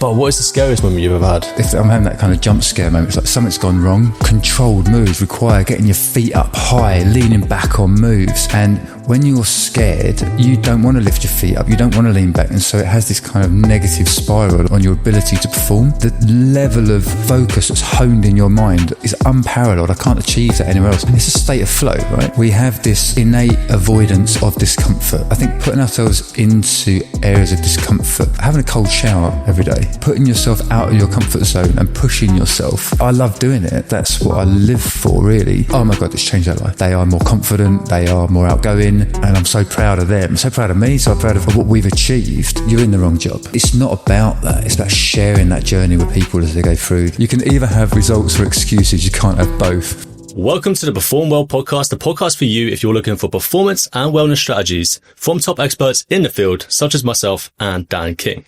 But what is the scariest moment you've ever had? If I'm having that kind of jump scare moment, it's like something's gone wrong. Controlled moves require getting your feet up high, leaning back on moves. And when you're scared, you don't want to lift your feet up, you don't want to lean back. And so it has this kind of negative spiral on your ability to perform. The level of focus that's honed in your mind is unparalleled. I can't achieve that anywhere else. It's a state of flow, right? We have this innate avoidance of discomfort. I think putting ourselves into areas of discomfort, having a cold shower every day, putting yourself out of your comfort zone and pushing yourself. I love doing it. That's what I live for, really. Oh my God, it's changed their life. They are more confident, they are more outgoing, and I'm so proud of them. I'm so proud of me, so proud of what we've achieved. You're in the wrong job. It's not about that. It's about sharing that journey with people as they go through. You can either have results or excuses. You can't have both. Welcome to the PerformWell podcast, the podcast for you if you're looking for performance and wellness strategies from top experts in the field, such as myself and Dan King.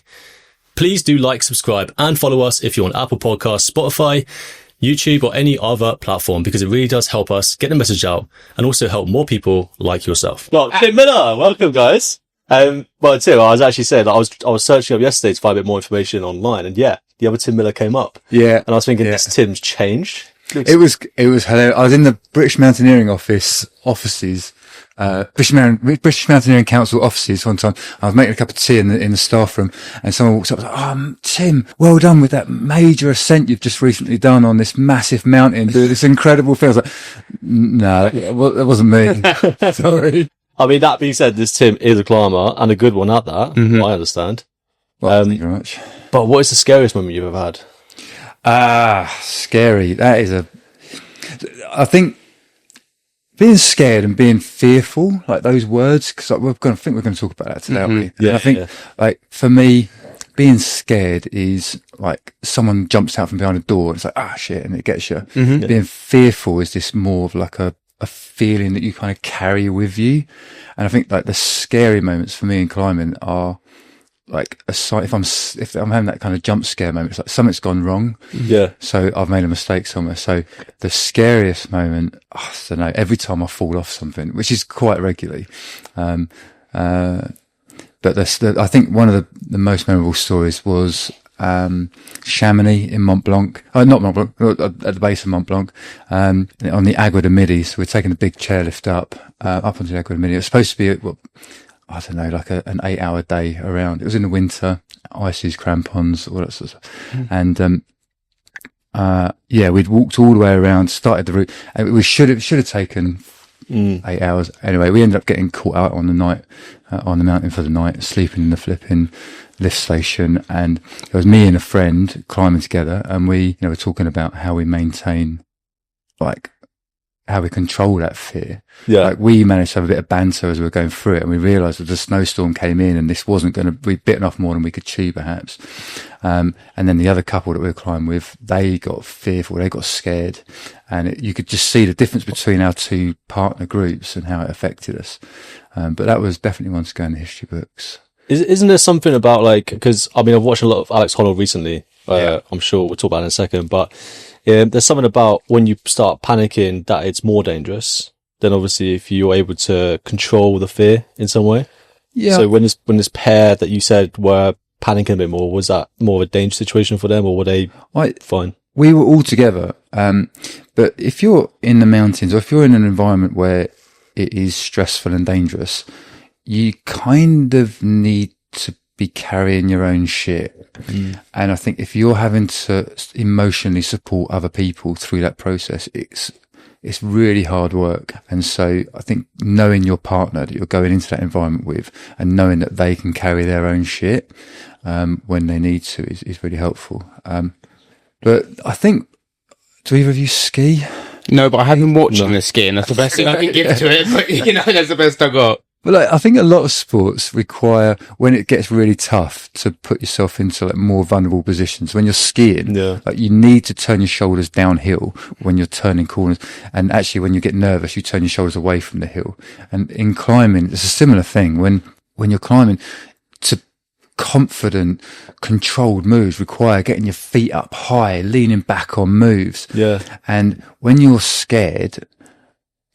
Please do like, subscribe and follow us if you're on Apple Podcasts, Spotify, YouTube or any other platform, because it really does help us get the message out and also help more people like yourself. Well, Tim Miller, welcome guys. Tim, I was actually saying that I was searching up yesterday to find a bit more information online, and yeah, the other Tim Miller came up. Yeah. And I was thinking, this Tim's changed. It was hilarious. I was in the British Mountaineering offices. British Mountaineering Council offices one time. I was making a cup of tea in the staff room, and someone walks up and was like, "Oh, Tim, well done with that major ascent you've just recently done on this massive mountain. This incredible thing." I was like, "No, that wasn't me. Sorry." I mean, that being said, this Tim is a climber and a good one at that. Mm-hmm. I understand. Well, thank you very much. But what is the scariest moment you've ever had? Scary. I think being scared and being fearful, like those words, because we're going to talk about that today, aren't we? Yeah, and I think, like, for me, being scared is like someone jumps out from behind a door and it's like, shit, and it gets you. Mm-hmm. Being fearful is this more of like a feeling that you kind of carry with you. And I think like the scary moments for me in climbing are like if I'm having that kind of jump scare moment, it's like something's gone wrong. Yeah. So I've made a mistake somewhere. So the scariest moment, I don't know, every time I fall off something, which is quite regularly. But I think one of the most memorable stories was Chamonix in Mont Blanc. Not Mont Blanc, at the base of Mont Blanc, on the Agua de Midi. So we're taking a big chairlift up onto the Agua de Midi. It was supposed to be, I don't know, like an 8-hour day around. It was in the winter, ices, crampons, all that sort of stuff. Mm. And, we'd walked all the way around, started the route, and we should have taken 8 hours. Anyway, we ended up getting caught out on the night, on the mountain for the night, sleeping in the flipping lift station. And it was me and a friend climbing together, and we, were talking about how we maintain, like, how we control that fear. Yeah. Like, we managed to have a bit of banter as we were going through it, and we realised that the snowstorm came in and this wasn't going to be bitten off more than we could chew, perhaps. And then the other couple that we were climbing with, they got fearful, they got scared, and you could just see the difference between our two partner groups and how it affected us. But that was definitely one to go in the history books. Isn't there something about, like, because I mean, I've watched a lot of Alex Honnold recently. I'm sure we'll talk about it in a second, but there's something about when you start panicking that it's more dangerous than obviously if you're able to control the fear in some way. Yeah. So when this pair that you said were panicking a bit more, was that more of a dangerous situation for them, or were they fine? We were all together. But if you're in the mountains, or if you're in an environment where it is stressful and dangerous, you kind of need to be carrying your own shit. And I think if you're having to emotionally support other people through that process, it's really hard work. And so I think knowing your partner that you're going into that environment with, and knowing that they can carry their own shit when they need to is really helpful. But I think, do either of you ski? No, but I have been watching the skiing. That's the best thing I can give to it. But, that's the best I got. But I think a lot of sports require, when it gets really tough, to put yourself into more vulnerable positions. When you're skiing, you need to turn your shoulders downhill when you're turning corners. And actually, when you get nervous, you turn your shoulders away from the hill. And in climbing, it's a similar thing. When you're climbing, to confident, controlled moves require getting your feet up high, leaning back on moves. Yeah. And when you're scared,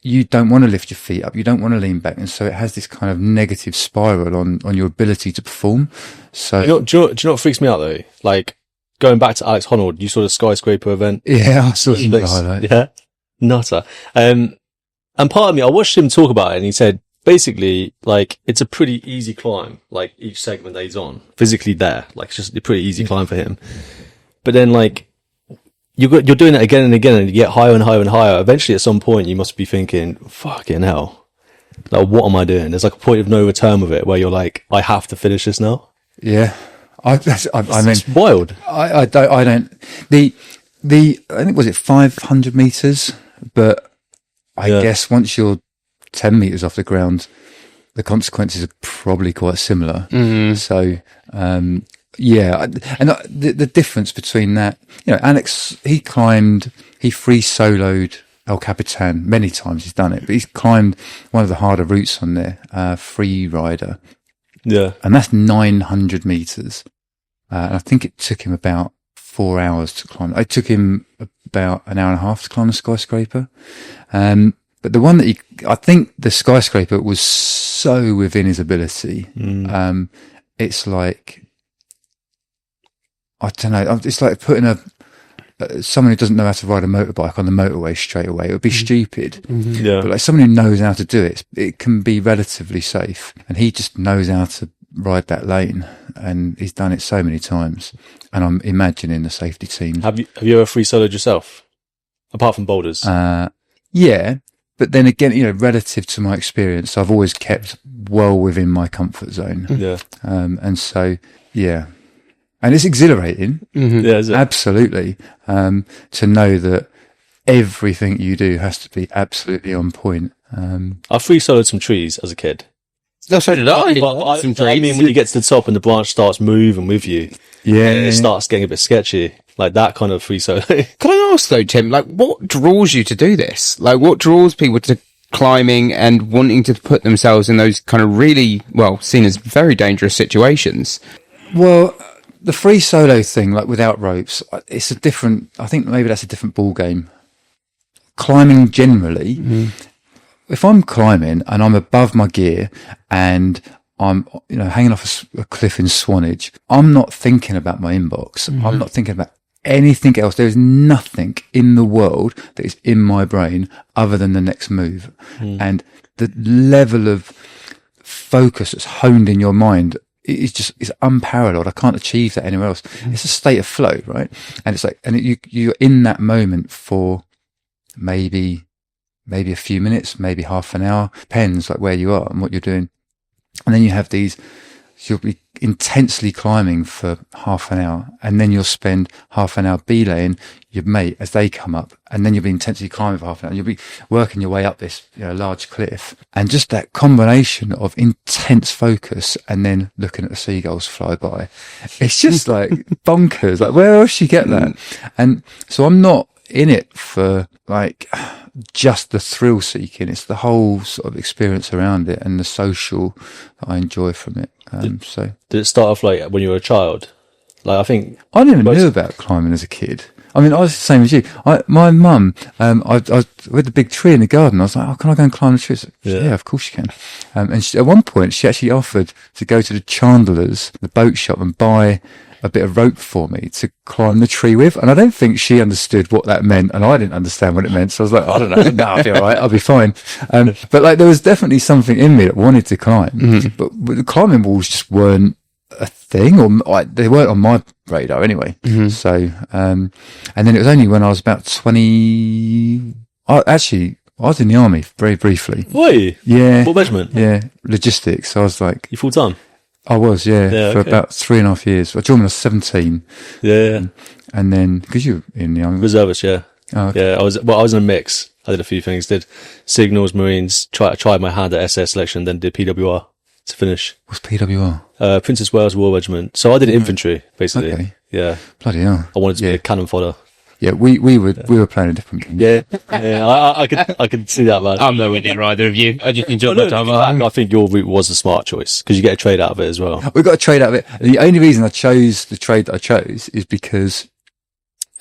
you don't want to lift your feet up, you don't want to lean back, and so it has this kind of negative spiral on your ability to perform. So do you know what freaks me out though? Like going back to Alex Honnold, you saw the skyscraper event. yeah, I saw some of the highlights. Yeah, nutter. And part of me, I watched him talk about it, and he said basically like it's a pretty easy climb. Like each segment that he's on, physically there, like it's just a pretty easy climb for him. But then like you're doing it again and again, and you get higher and higher and higher. Eventually, at some point, you must be thinking, "Fucking hell! Like, what am I doing?" There's like a point of no return with it, where you're like, "I have to finish this now." Yeah, I mean, it's wild. I don't. I think was it 500 meters, but I guess once you're 10 meters off the ground, the consequences are probably quite similar. So, yeah, and the difference between that, Alex, he free soloed El Capitan many times. He's done it, but he's climbed one of the harder routes on there, free rider. Yeah, and that's 900 meters. And I think it took him about 4 hours to climb. It took him about an hour and a half to climb the skyscraper. But the one that I think the skyscraper was so within his ability. It's like, I don't know. It's like putting someone who doesn't know how to ride a motorbike on the motorway straight away. It would be stupid. Yeah. But like someone who knows how to do it, it can be relatively safe. And he just knows how to ride that lane. And he's done it so many times. And I'm imagining the safety teams. Have you ever free soloed yourself? Apart from boulders? Yeah. But then again, relative to my experience, I've always kept well within my comfort zone. Yeah. And so, yeah. And it's exhilarating. Yeah, is it? Absolutely. To know that everything you do has to be absolutely on point. I free soloed some trees as a kid. No, so did I. I mean, when you get to the top and the branch starts moving with you, it starts getting a bit sketchy. Like that kind of free solo. Can I ask though, Tim, like what draws you to do this? Like what draws people to climbing and wanting to put themselves in those kind of really, seen as very dangerous situations? Well, the free solo thing, like without ropes, I think maybe that's a different ball game. Climbing generally, if I'm climbing and I'm above my gear and I'm, hanging off a cliff in Swanage, I'm not thinking about my inbox. I'm not thinking about anything else. There's nothing in the world that is in my brain other than the next move. And the level of focus that's honed in your mind it's unparalleled. I can't achieve that anywhere else. It's a state of flow, right? And it's like, you're in that moment for maybe a few minutes, maybe half an hour, depends like where you are and what you're doing. And then you have you'll be intensely climbing for half an hour, and then you'll spend half an hour belaying your mate as they come up, and then you'll be intensely climbing for half an hour. You'll be working your way up this large cliff, and just that combination of intense focus and then looking at the seagulls fly by. It's just like bonkers. Like, where else you get that? And so I'm not in it for like just the thrill seeking. It's the whole sort of experience around it and the social that I enjoy from it. Did it start off like when you were a child? Like, I think I never knew about climbing as a kid. I mean, I was the same as you. My mum, we had the big tree in the garden. I was like, "Oh, can I go and climb the tree?" Said, yeah, of course you can. And at one point, she actually offered to go to the Chandler's, the boat shop, and buy a bit of rope for me to climb the tree with. And I don't think she understood what that meant, and I didn't understand what it meant. So I was like, I don't know. No, I'll be all right. I'll be fine. But like, there was definitely something in me that wanted to climb, but the climbing walls just weren't a thing, or they weren't on my radar anyway. So, and then it was only when I was about 20, I was in the army very briefly. Were you? Yeah. What regiment? Yeah. Logistics. So I was like, you full time? I was, for about 3.5 years. I joined when I was 17. Yeah. And then, because you were in the army. Reservist, yeah. Oh, okay. Yeah, I was in a mix. I did a few things. Did signals, Marines, tried my hand at SS selection, then did PWR to finish. What's PWR? Princess Wales War Regiment. So I did infantry, basically. Okay. Yeah. Bloody hell. I wanted to be a cannon fodder. Yeah, we were playing a different game. Yeah, I could see that, man. I'm nowhere near either of you. I just enjoyed my time. I think your route was a smart choice because you get a trade out of it as well. We got a trade out of it. The only reason I chose the trade that I chose is because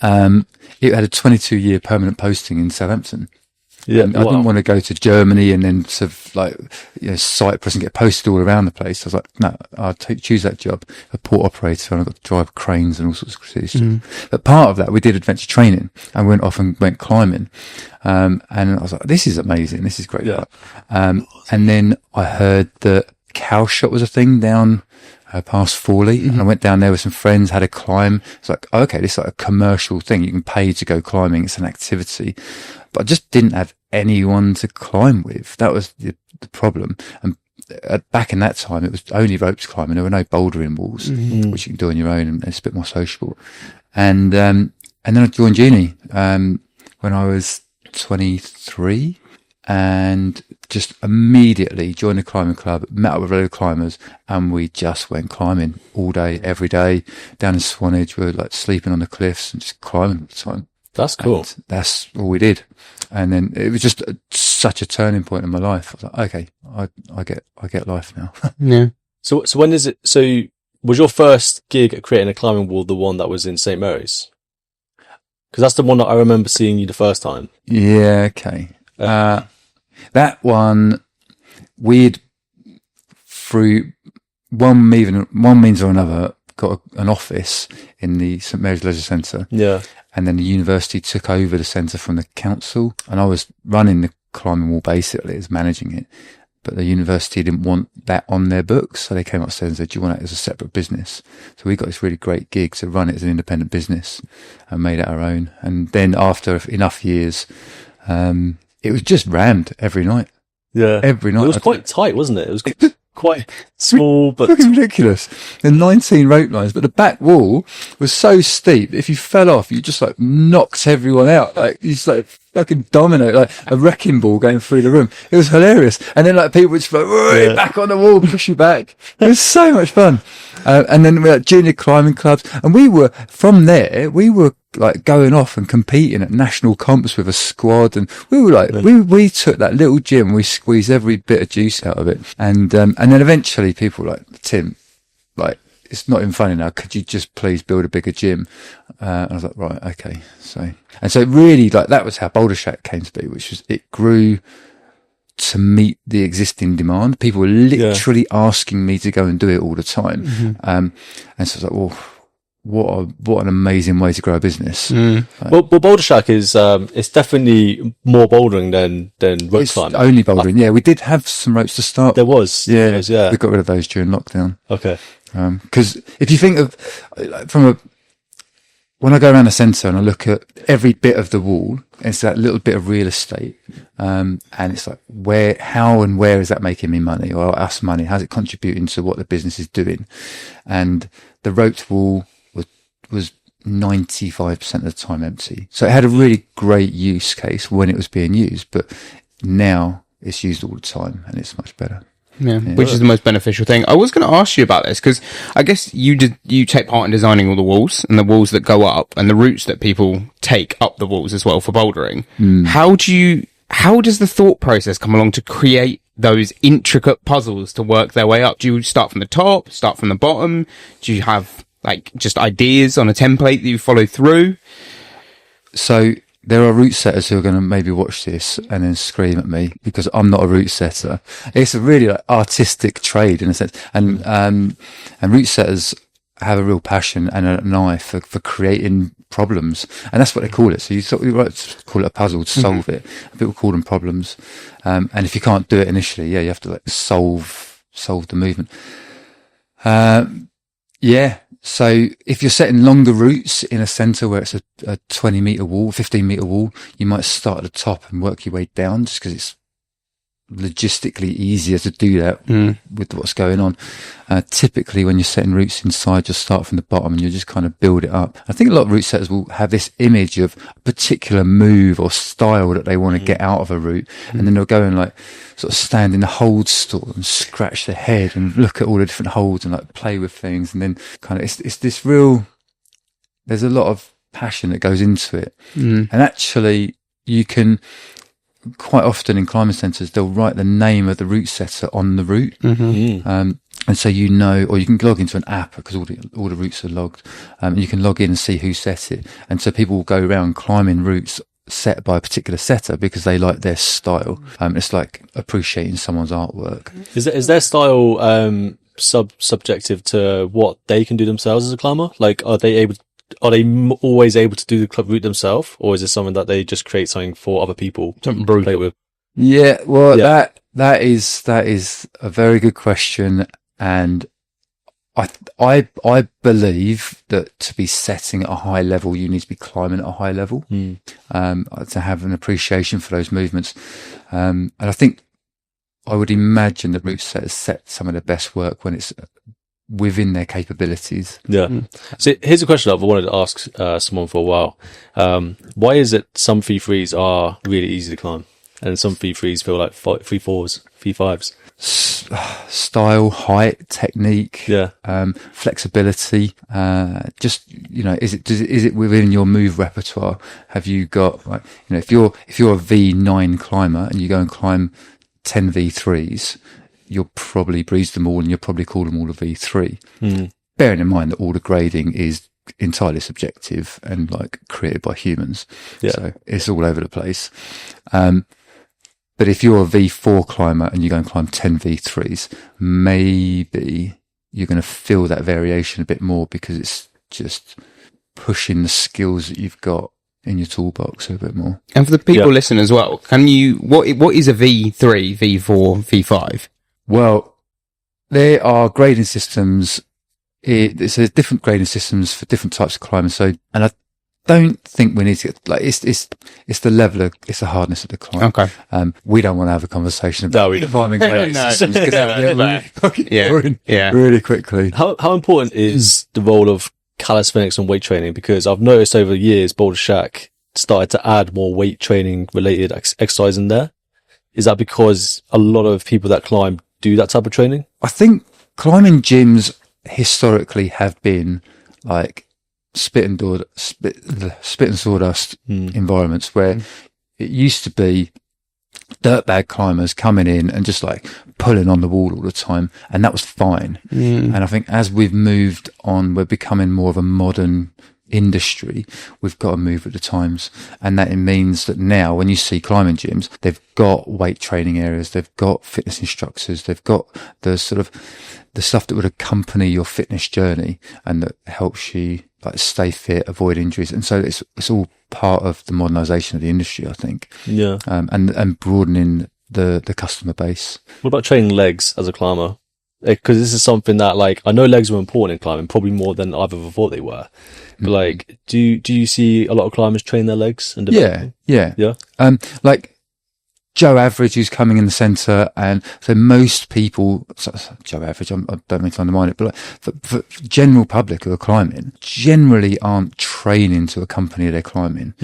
it had a 22-year permanent posting in Southampton. Yeah, And I didn't want to go to Germany and then sort of like, Cyprus and get posted all around the place. I was like, no, I'll choose that job, a port operator, and I got to drive cranes and all sorts of crazy stuff. But part of that, we did adventure training and went off and went climbing. And I was like, this is amazing. This is great. Yeah. And then I heard that cow shot was a thing down past Forley, and I went down there with some friends, had a climb. It's like, okay, this is like a commercial thing. You can pay to go climbing. It's an activity. But I just didn't have anyone to climb with. That was the problem. And back in that time, it was only ropes climbing. There were no bouldering walls, which you can do on your own, and it's a bit more sociable. And then I joined uni, when I was 23, and just immediately joined the climbing club, met up with other climbers, and we just went climbing all day, every day, down in Swanage. We were like sleeping on the cliffs and just climbing all the time. That's cool. And that's all we did. And then it was just such a turning point in my life. I was like, okay, I get life now. Yeah. So when is it? So was your first gig at creating a climbing wall the one that was in St. Mary's? Because that's the one that I remember seeing you the first time. Yeah. Okay. That one, we'd, through one means or another, got an office in the St. Mary's Leisure Centre. Yeah. And then the university took over the centre from the council, and I was running the climbing wall basically as managing it. But the university didn't want that on their books, so they came upstairs and said, do you want it as a separate business? So we got this really great gig to run it as an independent business and made it our own. And then after enough years, it was just rammed every night. Yeah. Every night. It was quite tight, wasn't it? It was quite small, but fucking ridiculous. There are 19 rope lines, but the back wall was so steep. If you fell off, you just like knocked everyone out. Like you just like fucking domino, like a wrecking ball going through the room. It was hilarious. And then like people would just like, back on the wall, push you back. It was so much fun. And then we had junior climbing clubs, and we were like going off and competing at national comps with a squad, and we were like, we took that little gym, we squeezed every bit of juice out of it. And then eventually people were like, Tim, like, it's not even funny now. Could you just please build a bigger gym? And I was like, right, okay. So really, like, that was how Boulder Shack came to be, which was, it grew to meet the existing demand. People were literally asking me to go and do it all the time. And so I was like, well, what an amazing way to grow a business. Like, well, Boulder Shack is it's definitely more bouldering than rope climbing. Only bouldering. Yeah, we did have some ropes to start. There was. Yeah, yeah. We got rid of those during lockdown. Okay. Because if you think of like, when I go around the centre and I look at every bit of the wall, it's that little bit of real estate, and it's like how and where is that making me money or us money? How's it contributing to what the business is doing? And the roped wall was 95% of the time empty. So it had a really great use case when it was being used, but now it's used all the time and it's much better. Yeah, which is the most beneficial thing. I was going to ask you about this because I guess you take part in designing all the walls and the walls that go up and the routes that people take up the walls as well for bouldering. How does the thought process come along to create those intricate puzzles to work their way up? Do you start from the top, start from the bottom? Do you have like just ideas on a template that you follow through? So there are route setters who are going to maybe watch this and then scream at me because I'm not a route setter. It's a really like artistic trade in a sense. And route setters have a real passion and an eye for creating problems. And that's what they call it. So you call it a puzzle to solve it. People call them problems. And if you can't do it initially, you have to like solve the movement. So if you're setting longer routes in a centre where it's a 20 metre wall, 15 metre wall, you might start at the top and work your way down just because it's logistically easier to do that with what's going on. Typically when you're setting routes inside, you'll start from the bottom and you'll just kind of build it up. I think a lot of route setters will have this image of a particular move or style that they want to get out of a route. And then they'll go and like sort of stand in the hold stall and scratch their head and look at all the different holds and like play with things. And then kind of, it's this real, there's a lot of passion that goes into it. And actually you can, quite often in climbing centres, they'll write the name of the route setter on the route. And so you know, or you can log into an app because all the routes are logged. And you can log in and see who set it. And so people will go around climbing routes set by a particular setter because they like their style. It's like appreciating someone's artwork. Is their style subjective to what they can do themselves as a climber? Like, are they always able to do the club route themselves, or is it something that they just create something for other people to play with? Yeah, well, that is a very good question, and I believe that to be setting at a high level, you need to be climbing at a high level, to have an appreciation for those movements. And I think I would imagine the route setters set some of their best work when it's within their capabilities. Yeah. So here's a question I've wanted to ask someone for a while. Why is it some 3-3s are really easy to climb and some 3-3s feel like 3-4s, 3-5s? Style, height, technique, flexibility. Just, is it within your move repertoire? Have you got, like, if you're a V9 climber and you go and climb 10 V3s, you'll probably breeze them all and you'll probably call them all a V3. Bearing in mind that all the grading is entirely subjective and like created by humans. So it's all over the place. But if you're a V4 climber and you go and climb 10 V3s, maybe you're going to feel that variation a bit more because it's just pushing the skills that you've got in your toolbox a bit more. And for the people listening as well, what is a V3, V4, V5? Well, there are grading systems. It's a different grading systems for different types of climbing. So, and I don't think we need to get, like, it's the level it's the hardness of the climb. Okay. We don't want to have a conversation about climbing grading systems really quickly. How important is the role of calisthenics and weight training? Because I've noticed over the years, Boulder Shack started to add more weight training related exercise in there. Is that because a lot of people that climb do that type of training? I think climbing gyms historically have been like spit and sawdust environments where it used to be dirtbag climbers coming in and just like pulling on the wall all the time, and that was fine. And I think as we've moved on, we're becoming more of a modern industry. We've got to move with the times, and that it means that now when you see climbing gyms, they've got weight training areas, they've got fitness instructors, they've got the sort of the stuff that would accompany your fitness journey and that helps you like stay fit, avoid injuries. And so it's all part of the modernization of the industry, I think. Yeah. And broadening the customer base. What about training legs as a climber? Because this is something that, like, I know legs were important in climbing, probably more than I've ever thought they were. But like, do you see a lot of climbers train their legs and develop? Yeah. Like Joe Average, who's coming in the centre, and so most people, Joe Average, I don't mean to undermine it, but like, for general public who are climbing, generally aren't training to accompany their climbing.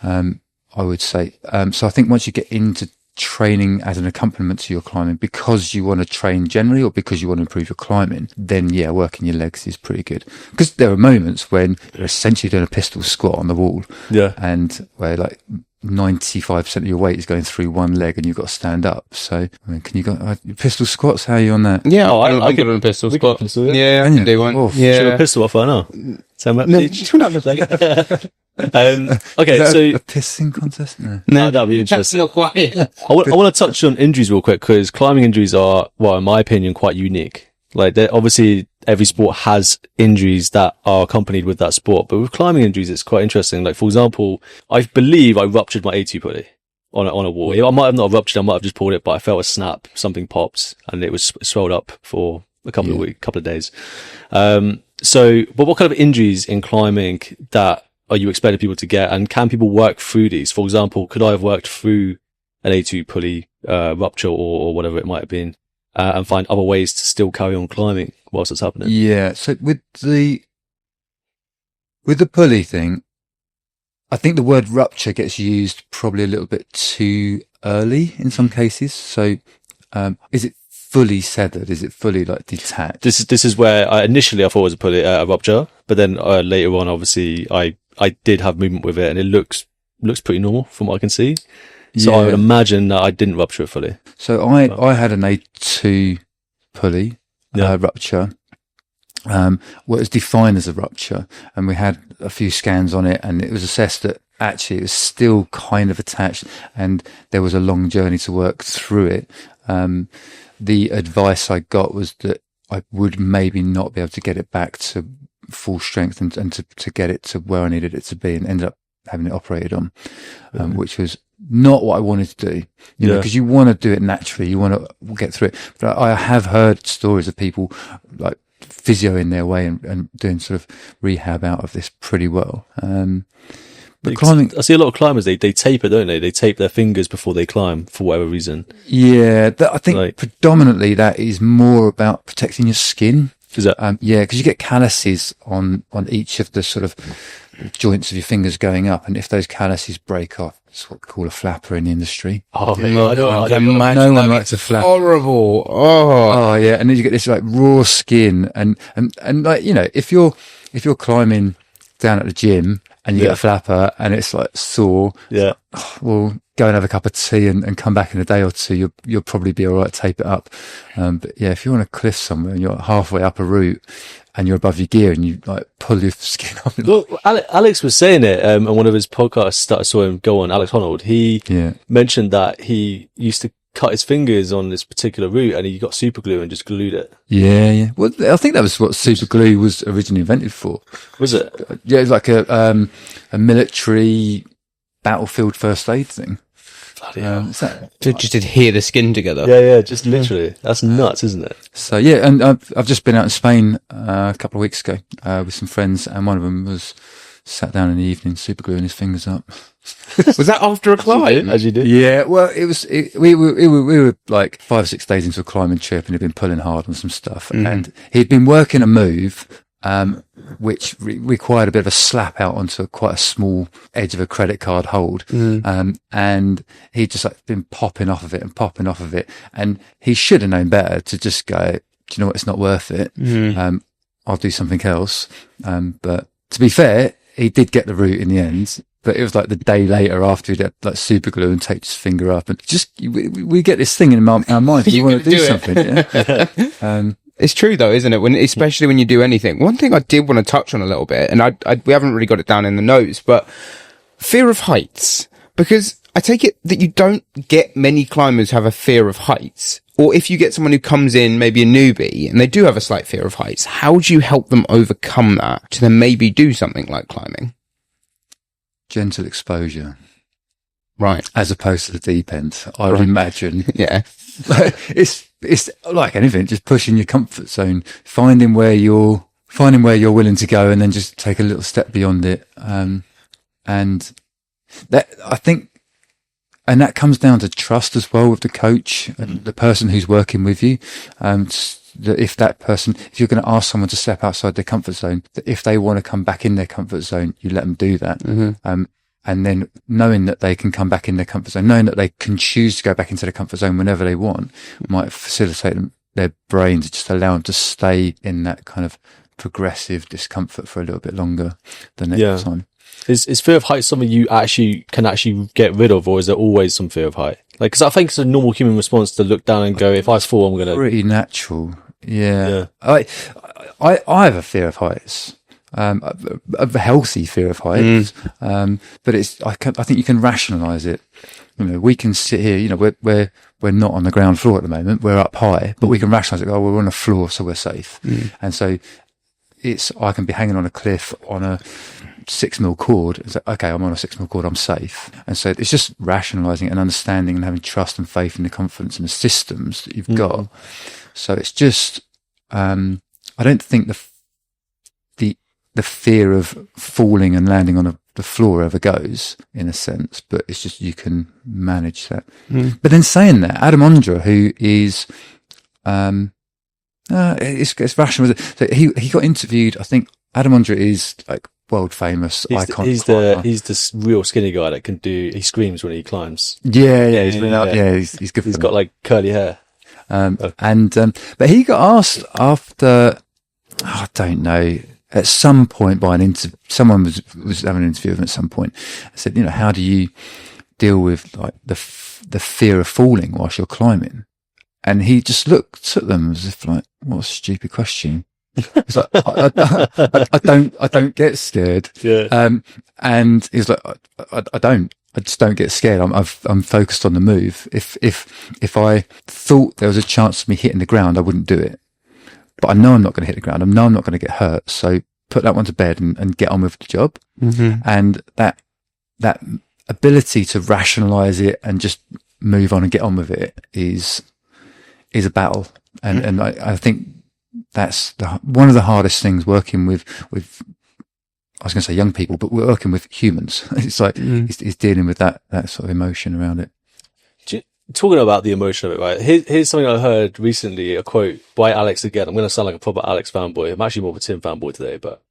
I would say. So I think once you get into training as an accompaniment to your climbing because you want to train generally or because you want to improve your climbing, then working your legs is pretty good. Because there are moments when you're essentially doing a pistol squat on the wall, and where like 95% of your weight is going through one leg and you've got to stand up. So, I mean, can you go pistol squats? How are you on that? Yeah, I get on a pistol squat. Yeah, I can do one. Oh, yeah, should a pistol off, I know. So okay, so a pissing contest? No, that'd be interesting. That's not quite. I want to touch on injuries real quick because climbing injuries are, well, in my opinion, quite unique. Like, obviously every sport has injuries that are accompanied with that sport, but with climbing injuries, it's quite interesting. Like, for example, I believe I ruptured my A2 pulley on a wall. I might have not ruptured, I might have just pulled it, but I felt a snap, something popped, and it was swelled up for a couple of weeks, couple of days. But what kind of injuries in climbing that are you expecting people to get, and can people work through these? For example, could I have worked through an A2 pulley rupture or whatever it might have been, and find other ways to still carry on climbing whilst it's happening? Yeah. So with the pulley thing, I think the word rupture gets used probably a little bit too early in some cases. So, is it fully severed? Is it fully like detached? This is where initially I thought it was a pulley, a rupture, but then later on, obviously, I did have movement with it, and it looks pretty normal from what I can see. So I would imagine that I didn't rupture it fully. So I had an A2 pulley rupture. Well, it was defined as a rupture, and we had a few scans on it, and it was assessed that actually it was still kind of attached, and there was a long journey to work through it. The advice I got was that I would maybe not be able to get it back to full strength and to get it to where I needed it to be, and ended up having it operated on, which was not what I wanted to do, you know, because you want to do it naturally. You want to get through it. But I have heard stories of people like physioing their way and doing sort of rehab out of this pretty well. But climbing, I see a lot of climbers, they taper, don't they? They tape their fingers before they climb for whatever reason. Yeah, I think predominantly that is more about protecting your skin. Is that? Yeah, because you get calluses on each of the sort of joints of your fingers going up, and if those calluses break off, it's what we call a flapper in the industry. Oh, I don't imagine. No one likes a flap. Horrible. Oh, yeah, and then you get this like raw skin, and like, you know, if you're climbing down at the gym and you get a flapper and it's like sore, well, go and have a cup of tea and come back in a day or two. You'll probably be all right. Tape it up. But yeah, if you're on a cliff somewhere and you're halfway up a route and you're above your gear and you like pull your skin off. Look, Alex was saying it on one of his podcasts that I saw him go on, Alex Honnold. He mentioned that he used to cut his fingers on this particular route and he got super glue and just glued it. Yeah. Well, I think that was what super glue was originally invented for. Was it? Yeah, it's like a military battlefield first aid thing. Bloody hell. To just adhere the skin together. Yeah, just literally. That's nuts, isn't it? So yeah, and I've just been out in Spain a couple of weeks ago with some friends, and one of them was sat down in the evening, super gluing his fingers up. Was that after a climb? As you did? Yeah, well, we were like 5 or 6 days into a climbing trip, and he'd been pulling hard on some stuff, and he'd been working a move which required a bit of a slap out onto quite a small edge of a credit card hold. And he'd just like been popping off of it. And he should have known better to just go, do you know what? It's not worth it. I'll do something else. But to be fair, he did get the route in the end. But it was like the day later after he'd had like super glue and taped his finger up, and just, we get this thing in our mind. We want to do something. Yeah? It's true though, isn't it? Especially when you do anything. One thing I did want to touch on a little bit, and we haven't really got it down in the notes, but fear of heights. Because I take it that you don't get many climbers who have a fear of heights. Or if you get someone who comes in, maybe a newbie, and they do have a slight fear of heights, how do you help them overcome that to then maybe do something like climbing? Gentle exposure. Right. As opposed to the deep end, I would imagine. Yeah. It's like anything, just pushing your comfort zone, finding where you're willing to go, and then just take a little step beyond it. And that, I think, and that comes down to trust as well with the coach and the person who's working with you. That if you're going to ask someone to step outside their comfort zone, that if they want to come back in their comfort zone, you let them do that. And then knowing that they can come back in their comfort zone, knowing that they can choose to go back into their comfort zone whenever they want, might facilitate their brain to just allow them to stay in that kind of progressive discomfort for a little bit longer the next time. Is fear of height something you can get rid of, or is there always some fear of height? Like, because I think it's a normal human response to look down and go, if I fall, I'm going to... Pretty natural. Yeah. I have a fear of heights. A healthy fear of heights. But I think you can rationalize it. You know, we can sit here, you know, we're not on the ground floor at the moment. We're up high, but we can rationalize it. Oh, we're on a floor, so we're safe. And so I can be hanging on a cliff on a 6mm cord. It's like, okay, I'm on a 6mm cord, I'm safe. And so it's just rationalizing it and understanding and having trust and faith in the confidence and the systems that you've got. So it's just, I don't think the fear of falling and landing on the floor ever goes, in a sense, but it's just you can manage that. But then saying that, Adam Ondra, who is it's rational. So he got interviewed. I think Adam Ondra is like world famous icon. He's the real skinny guy that can do. He screams when he climbs. Yeah. He's been out. Yeah, he's good. He's got like curly hair. But he got asked after, I don't know, at some point by someone was having an interview with him at some point. I said, you know, how do you deal with like the fear of falling whilst you're climbing? And he just looked at them as if like, what a stupid question. It's like, I don't get scared. Yeah. And he's like, I just don't get scared. I'm focused on the move. If I thought there was a chance of me hitting the ground, I wouldn't do it. But I know I'm not going to hit the ground. I know I'm not going to get hurt. So put that one to bed and get on with the job. Mm-hmm. And that ability to rationalize it and just move on and get on with it is a battle. And I think that's one of the hardest things working with, I was going to say young people, but we're working with humans. It's like, it's dealing with that sort of emotion around it. Talking about the emotion of it, right? Here's something I heard recently, a quote by Alex again. I'm going to sound like a proper Alex fanboy. I'm actually more of a Tim fanboy today, but,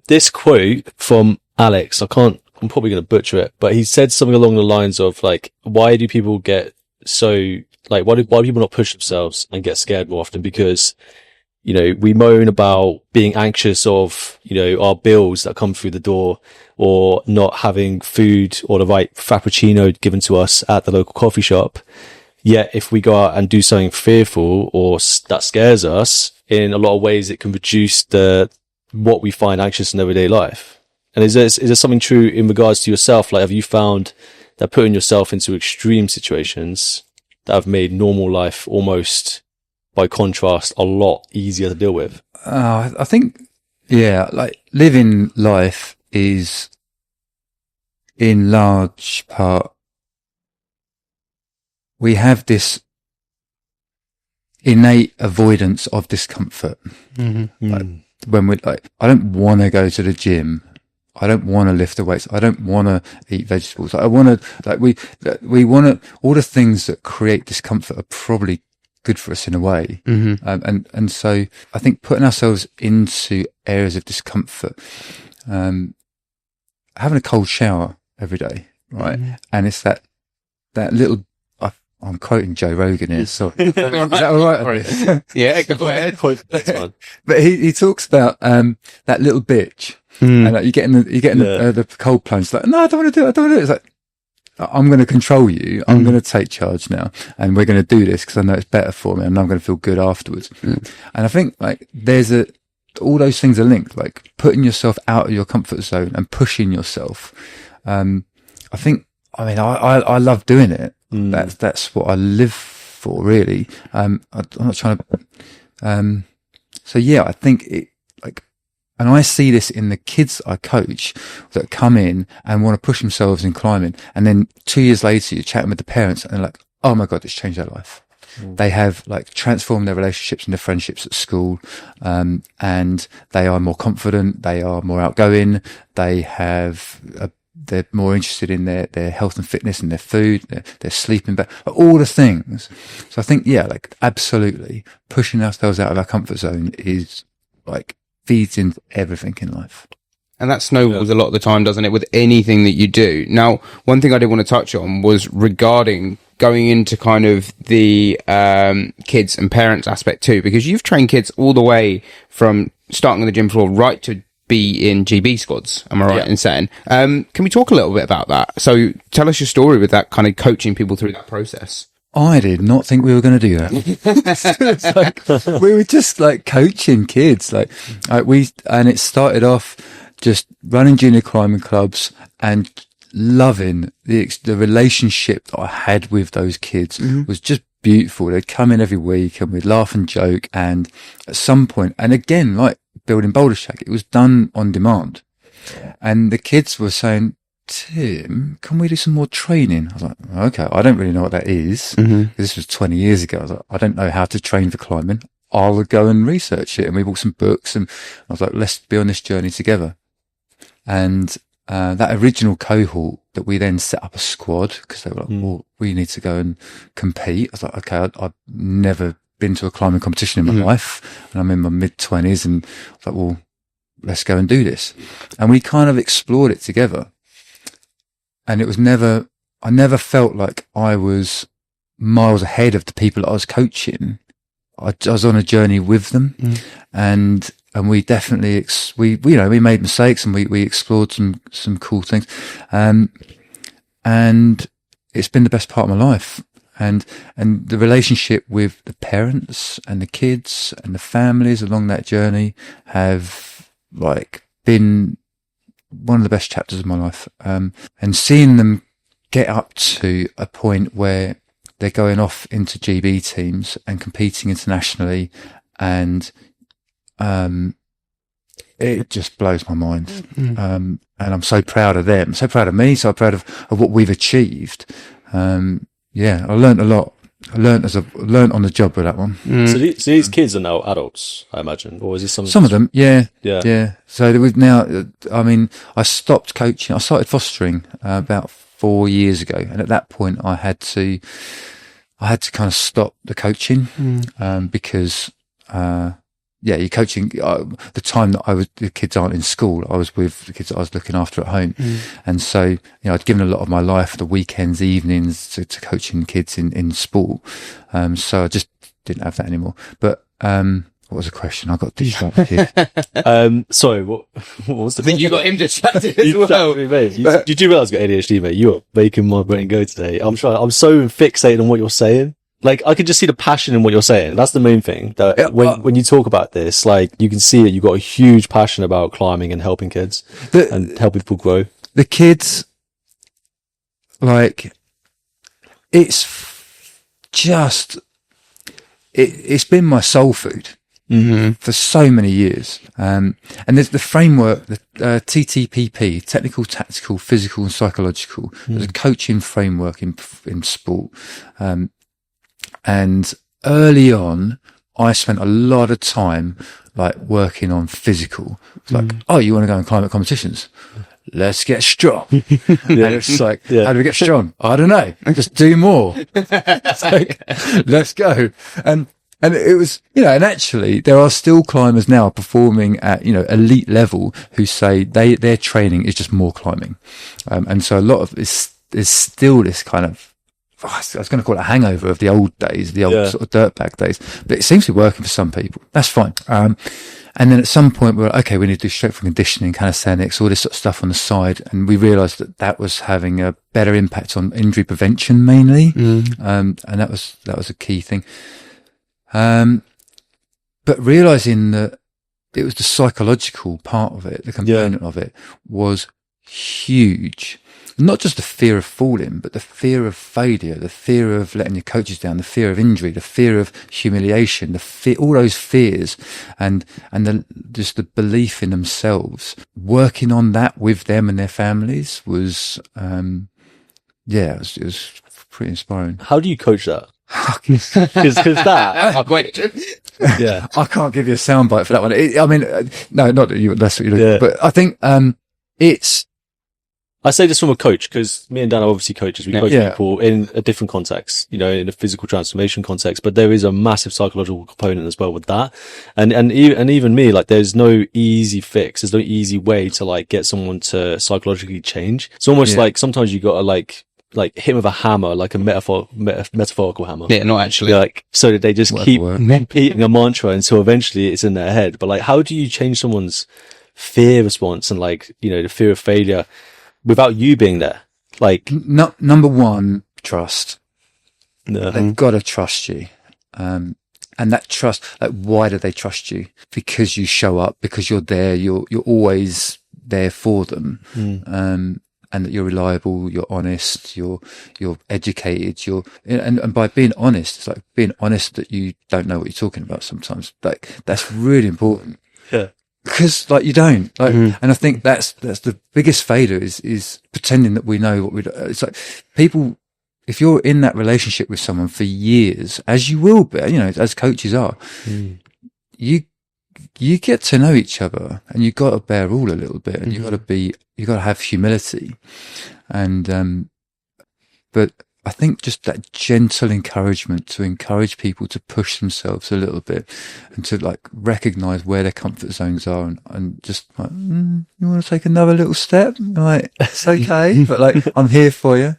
this quote from Alex, I'm probably going to butcher it, but he said something along the lines of like, why do people get so, like, why do people not push themselves and get scared more often? Because, you know, we moan about being anxious of, you know, our bills that come through the door, or not having food or the right frappuccino given to us at the local coffee shop. Yet if we go out and do something fearful or that scares us, in a lot of ways, it can reduce what we find anxious in everyday life. And is there something true in regards to yourself? Like, have you found that putting yourself into extreme situations that have made normal life almost, by contrast, a lot easier to deal with? I think, yeah, like living life is in large part, we have this innate avoidance of discomfort. Mm-hmm. Like, when we're like, I don't want to go to the gym. I don't want to lift the weights. I don't want to eat vegetables. I want to, like, we want to, all the things that create discomfort are probably good for us in a way. Mm-hmm. And so I think putting ourselves into areas of discomfort, having a cold shower every day, right? Mm-hmm. And it's that little, I'm quoting Joe Rogan here, so is that all right? Yeah, go ahead. That's fine. But he talks about that little bitch, and like, you're getting the cold plunge. Like, no, I don't want to do it. I don't want to do it. It's like, I'm going to control you. I'm going to take charge now, and we're going to do this because I know it's better for me, and I'm going to feel good afterwards. And I think like all those things are linked. Like putting yourself out of your comfort zone and pushing yourself. I love doing it. That's what I live for, really. I'm not trying to. So yeah, I think it like, and I see this in the kids I coach that come in and want to push themselves in climbing, and then 2 years later you're chatting with the parents and they're like, "Oh my God, it's changed their life." They have like transformed their relationships and their friendships at school, and they are more confident, they are more outgoing, they're more interested in their health and fitness and their food, their sleeping, but all the things. So I think, yeah, like absolutely pushing ourselves out of our comfort zone is like feeds into everything in life. And that snowballs a lot of the time, doesn't it, with anything that you do? Now, one thing I did want to touch on was regarding going into kind of the kids and parents aspect too, because you've trained kids all the way from starting on the gym floor right to be in GB squads. Am I right in saying? Can we talk a little bit about that? So tell us your story with that, kind of coaching people through that process. I did not think we were going to do that. It's like, we were just like coaching kids, and it started off just running junior climbing clubs and loving the relationship that I had with those kids was just beautiful. They'd come in every week and we'd laugh and joke. And at some point, and again, like building Boulder Shack, it was done on demand. And the kids were saying, "Tim, can we do some more training?" I was like, "Okay, I don't really know what that is." This was 20 years ago. I was like, "I don't know how to train for climbing. I'll go and research it." And we bought some books and I was like, "Let's be on this journey together." And that original cohort that we then set up a squad because they were like, "Well, we need to go and compete." I was like, "Okay, I've never been to a climbing competition in my life, and I'm in my mid-20s, and I was like, well, let's go and do this." And we kind of explored it together. And it was I never felt like I was miles ahead of the people that I was coaching. I was on a journey with them, and we definitely, we made mistakes and we explored some cool things. And it's been the best part of my life. and the relationship with the parents and the kids and the families along that journey have like been one of the best chapters of my life. And seeing them get up to a point where they're going off into GB teams and competing internationally, and it just blows my mind. And I'm so proud of them, so proud of me, so proud of what we've achieved. Yeah, I learned a lot. I learned on the job with that one. So these kids are now adults, I imagine, or is this something? Some of them, yeah. So there was now. I mean, I stopped coaching. I started fostering about 4 years ago, and at that point, I had to kind of stop the coaching because. You're coaching, the time that the kids aren't in school, I was with the kids that I was looking after at home. And so, I'd given a lot of my life, the weekends, evenings to coaching kids in sport. So I just didn't have that anymore. But, what was the question? I got distracted. Sorry, what was the I think you got him distracted as well. Did you realize I got ADHD, mate? You are making my brain go today. I'm so fixated on what you're saying. Like, I could just see the passion in what you're saying. That's the main thing. That when you talk about this, like, you can see that you've got a huge passion about climbing and helping kids and helping people grow. The kids, like, it's just, it's been my soul food for so many years. And there's the framework, the TTPP, technical, tactical, physical and psychological. There's a coaching framework in sport. And early on, I spent a lot of time like working on physical. It's like, oh, you want to go and climb at competitions? Let's get strong. And it's like, how do we get strong? I don't know. Just do more. It's like, let's go. And it was, and actually there are still climbers now performing at, elite level who say their training is just more climbing. And so a lot of this is still this kind of, I was going to call it a hangover of the old days, the old sort of dirtbag days, but it seems to be working for some people. That's fine. And then at some point we're like, okay, we need to do strength and conditioning, calisthenics, all this sort of stuff on the side. And we realized that was having a better impact on injury prevention mainly. And that was a key thing. But realizing that it was the psychological part of it, the component of it was huge. Not just the fear of falling, but the fear of failure, the fear of letting your coaches down, the fear of injury, the fear of humiliation, all those fears, and just the belief in themselves. Working on that with them and their families was, it was pretty inspiring. How do you coach that? Because that, yeah, I can't give you a soundbite for that one. No, not that you. That's what you're looking. But I think it's. I say this from a coach because me and Dan are obviously coaches. We coach people in a different context, in a physical transformation context, but there is a massive psychological component as well with that. And even me, like, there's no easy fix. There's no easy way to like get someone to psychologically change. It's almost like sometimes you got to like hit him with a hammer, like a metaphorical hammer. Yeah, not actually. Like, so that they just keep repeating a mantra until eventually it's in their head. But like, how do you change someone's fear response and like, the fear of failure without you being there? Like, number one, trust. They've got to trust you. And that trust, like, why do they trust you? Because you show up, because you're there, you're always there for them. And that you're reliable, you're honest, you're educated, and by being honest, it's like being honest that you don't know what you're talking about sometimes. Like, that's really important. Yeah. Because like you don't, like, and I think that's the biggest failure is pretending that we know what we do. It's like people, if you're in that relationship with someone for years, as you will be, as coaches are, you get to know each other, and you've got to bear all a little bit, and you've got to have humility, and but I think just that gentle encouragement to encourage people to push themselves a little bit and to like recognize where their comfort zones are and just like, you want to take another little step? Like, it's okay, but like, I'm here for you.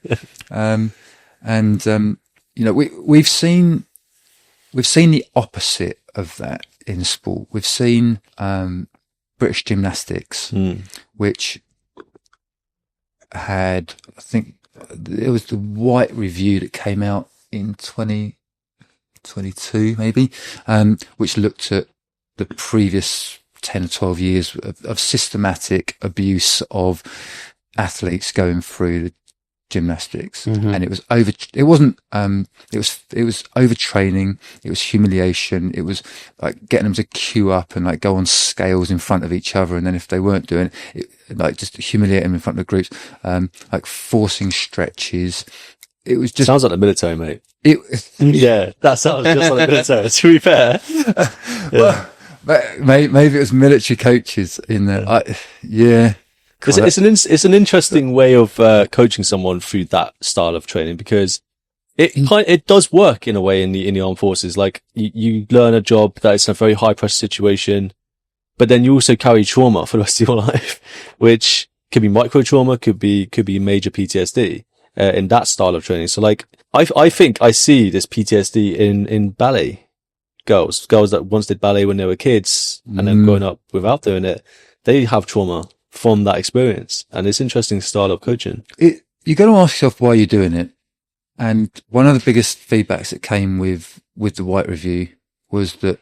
We've seen the opposite of that in sport. We've seen, British gymnastics, which had, I think, it was the White Review that came out in 2022 maybe, which looked at the previous 10 or 12 years of systematic abuse of athletes going through the gymnastics. And it was overtraining, it was humiliation, it was like getting them to queue up and like go on scales in front of each other, and then if they weren't doing it, like just humiliate them in front of groups, like forcing stretches. It was just sounds like the military, mate. Yeah, that sounds just like the military, to be fair. Well, maybe it was military coaches in there. It's an interesting way of coaching someone through that style of training, because it does work in a way in the armed forces. Like you learn a job that is a very high pressure situation, but then you also carry trauma for the rest of your life, which could be micro trauma, could be major PTSD in that style of training. So like I think I see this PTSD in ballet girls that once did ballet when they were kids and then growing up without doing it, they have trauma from that experience. And it's interesting style of coaching. You got to ask yourself why you're doing it. And one of the biggest feedbacks that came with the White Review was that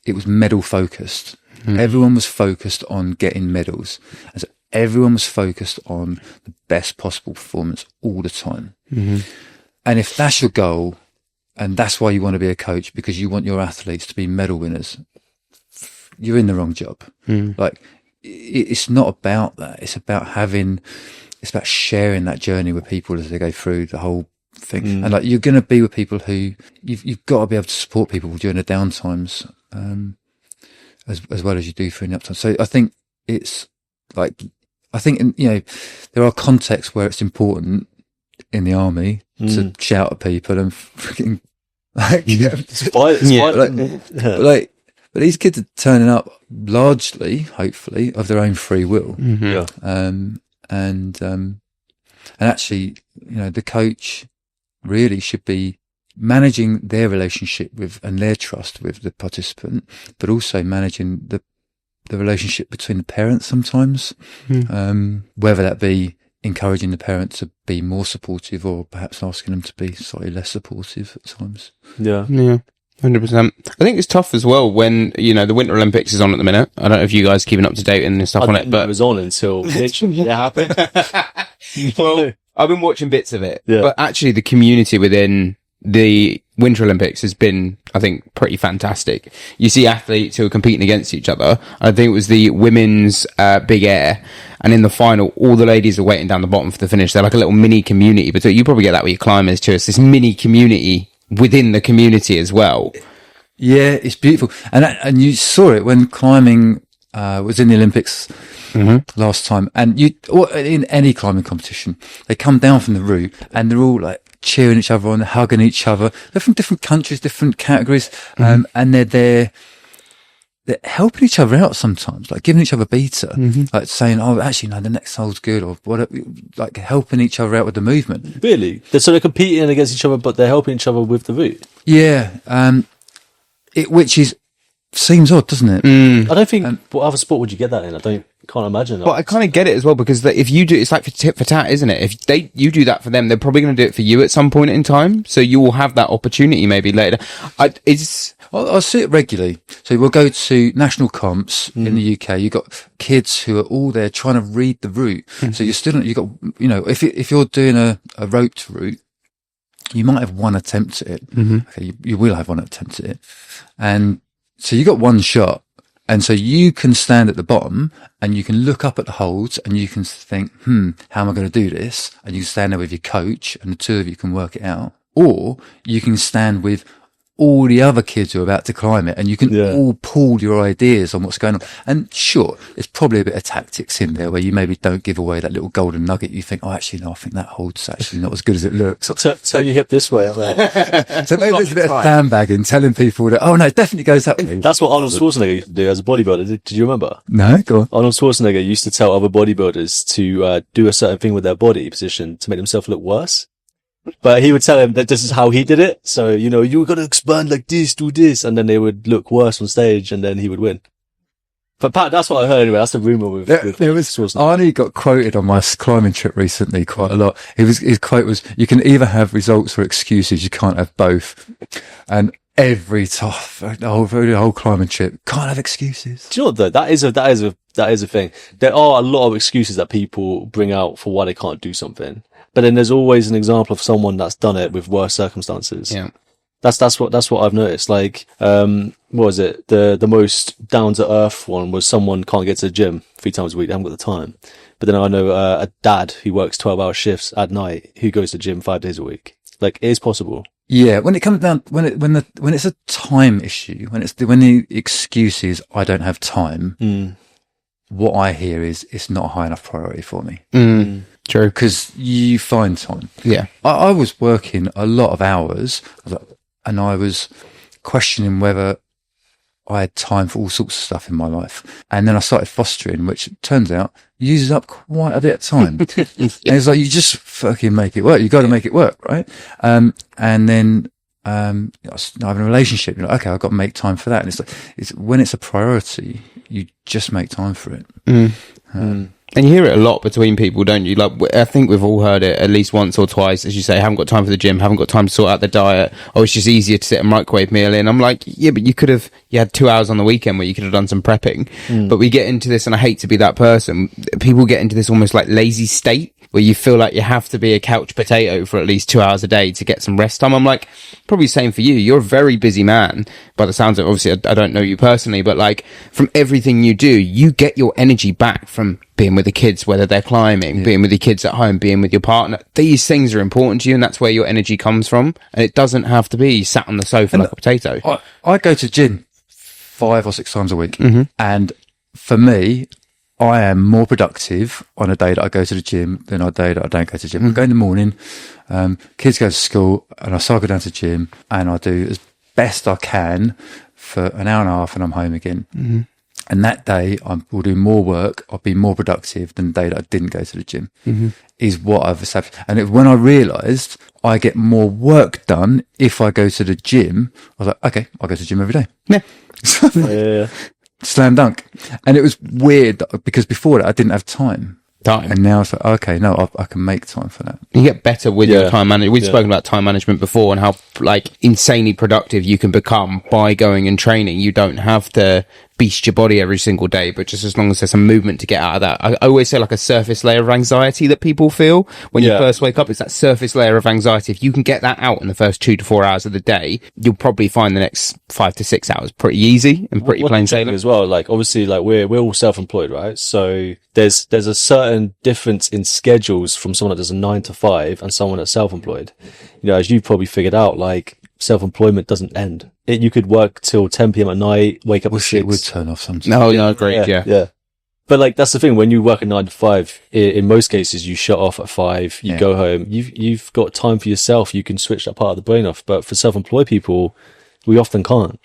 it was medal focused. Everyone was focused on getting medals. And so everyone was focused on the best possible performance all the time. And if that's your goal, and that's why you want to be a coach, because you want your athletes to be medal winners, you're in the wrong job. Like, it's not about that. It's about sharing that journey with people as they go through the whole thing. And like, you're going to be with people who you've got to be able to support people during the downtimes, as well as you do through the uptimes. So I think it's like, there are contexts where it's important in the army to shout at people and freaking but these kids are turning up largely, hopefully, of their own free will. And actually, the coach really should be managing their relationship with and their trust with the participant, but also managing the relationship between the parents sometimes, whether that be encouraging the parent to be more supportive or perhaps asking them to be slightly less supportive at times. Yeah. 100%. I think it's tough as well when, the Winter Olympics is on at the minute. I don't know if you guys are keeping up to date and stuff on it, but it was on until literally it happened. Well, I've been watching bits of it, but actually the community within the Winter Olympics has been, I think, pretty fantastic. You see athletes who are competing against each other. I think it was the women's big air, and in the final, all the ladies are waiting down the bottom for the finish. They're like a little mini community, but you probably get that with your climbers too. It's this mini community within the community as well. Yeah, it's beautiful. And you saw it when climbing was in the Olympics last time. And or in any climbing competition, they come down from the route and they're all like cheering each other on, hugging each other. They're from different countries, different categories, and they're helping each other out sometimes, like giving each other beta, like saying, "Oh, actually, no, the next hole's good," or what, like helping each other out with the movement. Really? They're sort of competing against each other, but they're helping each other with the route. Yeah, which seems odd, doesn't it? I don't think. What other sport would you get that in? Can't imagine that. But I kind of get it as well, because if you do, it's like for tit for tat, isn't it? If you do that for them, they're probably going to do it for you at some point in time. So you will have that opportunity maybe later. I'll see it regularly. So we'll go to national comps in the UK. You've got kids who are all there trying to read the route. So you're still, you've got, if you're doing a roped route, you might have one attempt at it. Okay, you will have one attempt at it. And so you got one shot. And so you can stand at the bottom and you can look up at the holds and you can think, how am I going to do this? And you can stand there with your coach and the two of you can work it out. Or you can stand with all the other kids who are about to climb it and you can all pool your ideas on what's going on. And sure, there's probably a bit of tactics in there where you maybe don't give away that little golden nugget. You think, actually, no, I think that hold's actually not as good as it looks. So you hip this way. So maybe there's a bit of sandbagging, telling people that, no, it definitely goes that way. That's what Arnold Schwarzenegger used to do as a bodybuilder. Did you remember? No, go on. Arnold Schwarzenegger used to tell other bodybuilders to do a certain thing with their body position to make themselves look worse. But he would tell them that this is how he did it. So, you got to expand like this, do this. And then they would look worse on stage and then he would win. But Pat, that's what I heard anyway. That's the rumor with There was sources. Arnie got quoted on my climbing trip recently quite a lot. His quote was, "You can either have results or excuses. You can't have both." And every time, the whole climbing trip, can't have excuses. Do you know what though? That is a thing. There are a lot of excuses that people bring out for why they can't do something. But then there's always an example of someone that's done it with worse circumstances. Yeah. That's what I've noticed. Like, what was it? The most down to earth one was someone can't get to the gym 3 times a week. They haven't got the time. But then I know a dad who works 12-hour shifts at night who goes to the gym 5 days a week. Like, it is possible. Yeah, when it comes down, when it's a time issue, when the excuse is, I don't have time, what I hear is, it's not a high enough priority for me. True. Because you find time. Yeah. I was working a lot of hours, and I was questioning whether I had time for all sorts of stuff in my life. And then I started fostering, which turns out uses up quite a bit of time. And it's like, you just fucking make it work. You got to make it work, right? And then, I was having a relationship. You're like, okay, I've got to make time for that. And it's like, when it's a priority, you just make time for it. And you hear it a lot between people, don't you? Like, I think we've all heard it at least once or twice, as you say, haven't got time for the gym, haven't got time to sort out the diet. Oh, it's just easier to sit a microwave meal in. I'm like, yeah, but you had 2 hours on the weekend where you could have done some prepping. But we get into this, and I hate to be that person. People get into this almost like lazy state where you feel like you have to be a couch potato for at least 2 hours a day to get some rest time. I'm like, probably same for you. You're a very busy man by the sounds of it. Obviously, I don't know you personally, but like, from everything you do, you get your energy back from being with the kids, whether they're climbing, being with your kids at home, being with your partner. These things are important to you, and that's where your energy comes from. And it doesn't have to be sat on the sofa like a potato. I go to gym 5 or 6 times a week. And for me, I am more productive on a day that I go to the gym than on a day that I don't go to the gym. I go in the morning, kids go to school, and I cycle down to the gym, and I do as best I can for an hour and a half, and I'm home again. And that day, I will do more work. I'll be more productive than the day that I didn't go to the gym, is what I've established. And when I realised I get more work done if I go to the gym, I was like, okay, I'll go to the gym every day. Yeah. Slam dunk. And it was weird because before that, I didn't have time. And now it's like, okay, no, I can make time for that. You get better with your time management. We've spoken about time management before and how like insanely productive you can become by going and training. You don't have to beast your body every single day, but just as long as there's some movement to get out of that. I always say like a surface layer of anxiety that people feel when you first wake up. It's that surface layer of anxiety. If you can get that out in the first 2 to 4 hours of the day, you'll probably find the next 5 to 6 hours pretty easy and pretty plain sailing as well. Like obviously, like we're all self-employed, right? So there's a certain difference in schedules from someone that does a 9 to 5 and someone that's self-employed. You know, as you've probably figured out, like self-employment doesn't end. You could work till 10 p.m. at night, wake up at 6. It would turn off sometimes. No, great. Yeah. But like, that's the thing. When you work a 9 to 5, in most cases, you shut off at 5, you go home, you've got time for yourself. You can switch that part of the brain off. But for self-employed people, we often can't.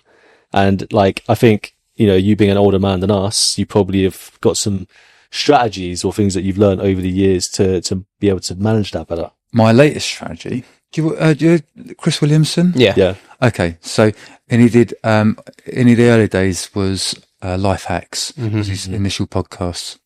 And like, I think, you know, you being an older man than us, you probably have got some strategies or things that you've learned over the years to be able to manage that better. My latest strategy, do you Chris Williamson? Yeah. Okay. So, and he did, in the early days was, Life Hacks, was his initial podcast.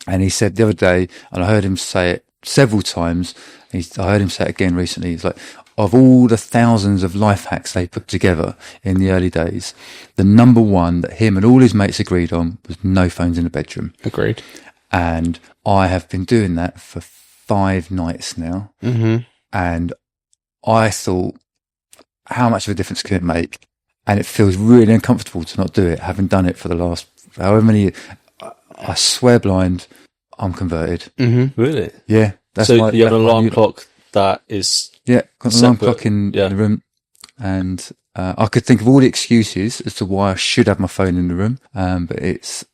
And he said the other day, and I heard him say it several times, I heard him say it again recently, he's like, of all the thousands of life hacks they put together in the early days, the number one that him and all his mates agreed on was no phones in the bedroom. Agreed. And I have been doing that for 5 nights now. And I thought, how much of a difference can it make? And it feels really uncomfortable to not do it, having done it for the last however many years. I swear blind, I'm converted. Really? Yeah. So you have an alarm clock that is... Yeah, got an alarm clock in the room. And I could think of all the excuses as to why I should have my phone in the room. But it's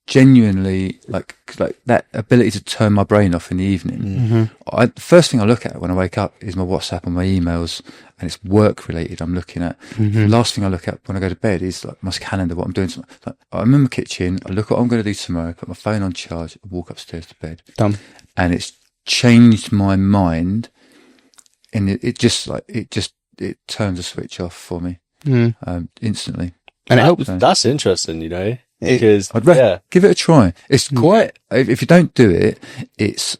genuinely like that ability to turn my brain off in the evening. The first thing I look at when I wake up is my WhatsApp and my emails, and it's work related I'm looking at. The last thing I look at when I go to bed is like my calendar, what I'm doing. Like, I'm in my kitchen, I look at what I'm going to do tomorrow, put my phone on charge, I walk upstairs to bed. Done. And it's changed my mind, and it turns a switch off for me instantly. And it helps. That's interesting, you know. because give it a try. It's quite, if you don't do it, it's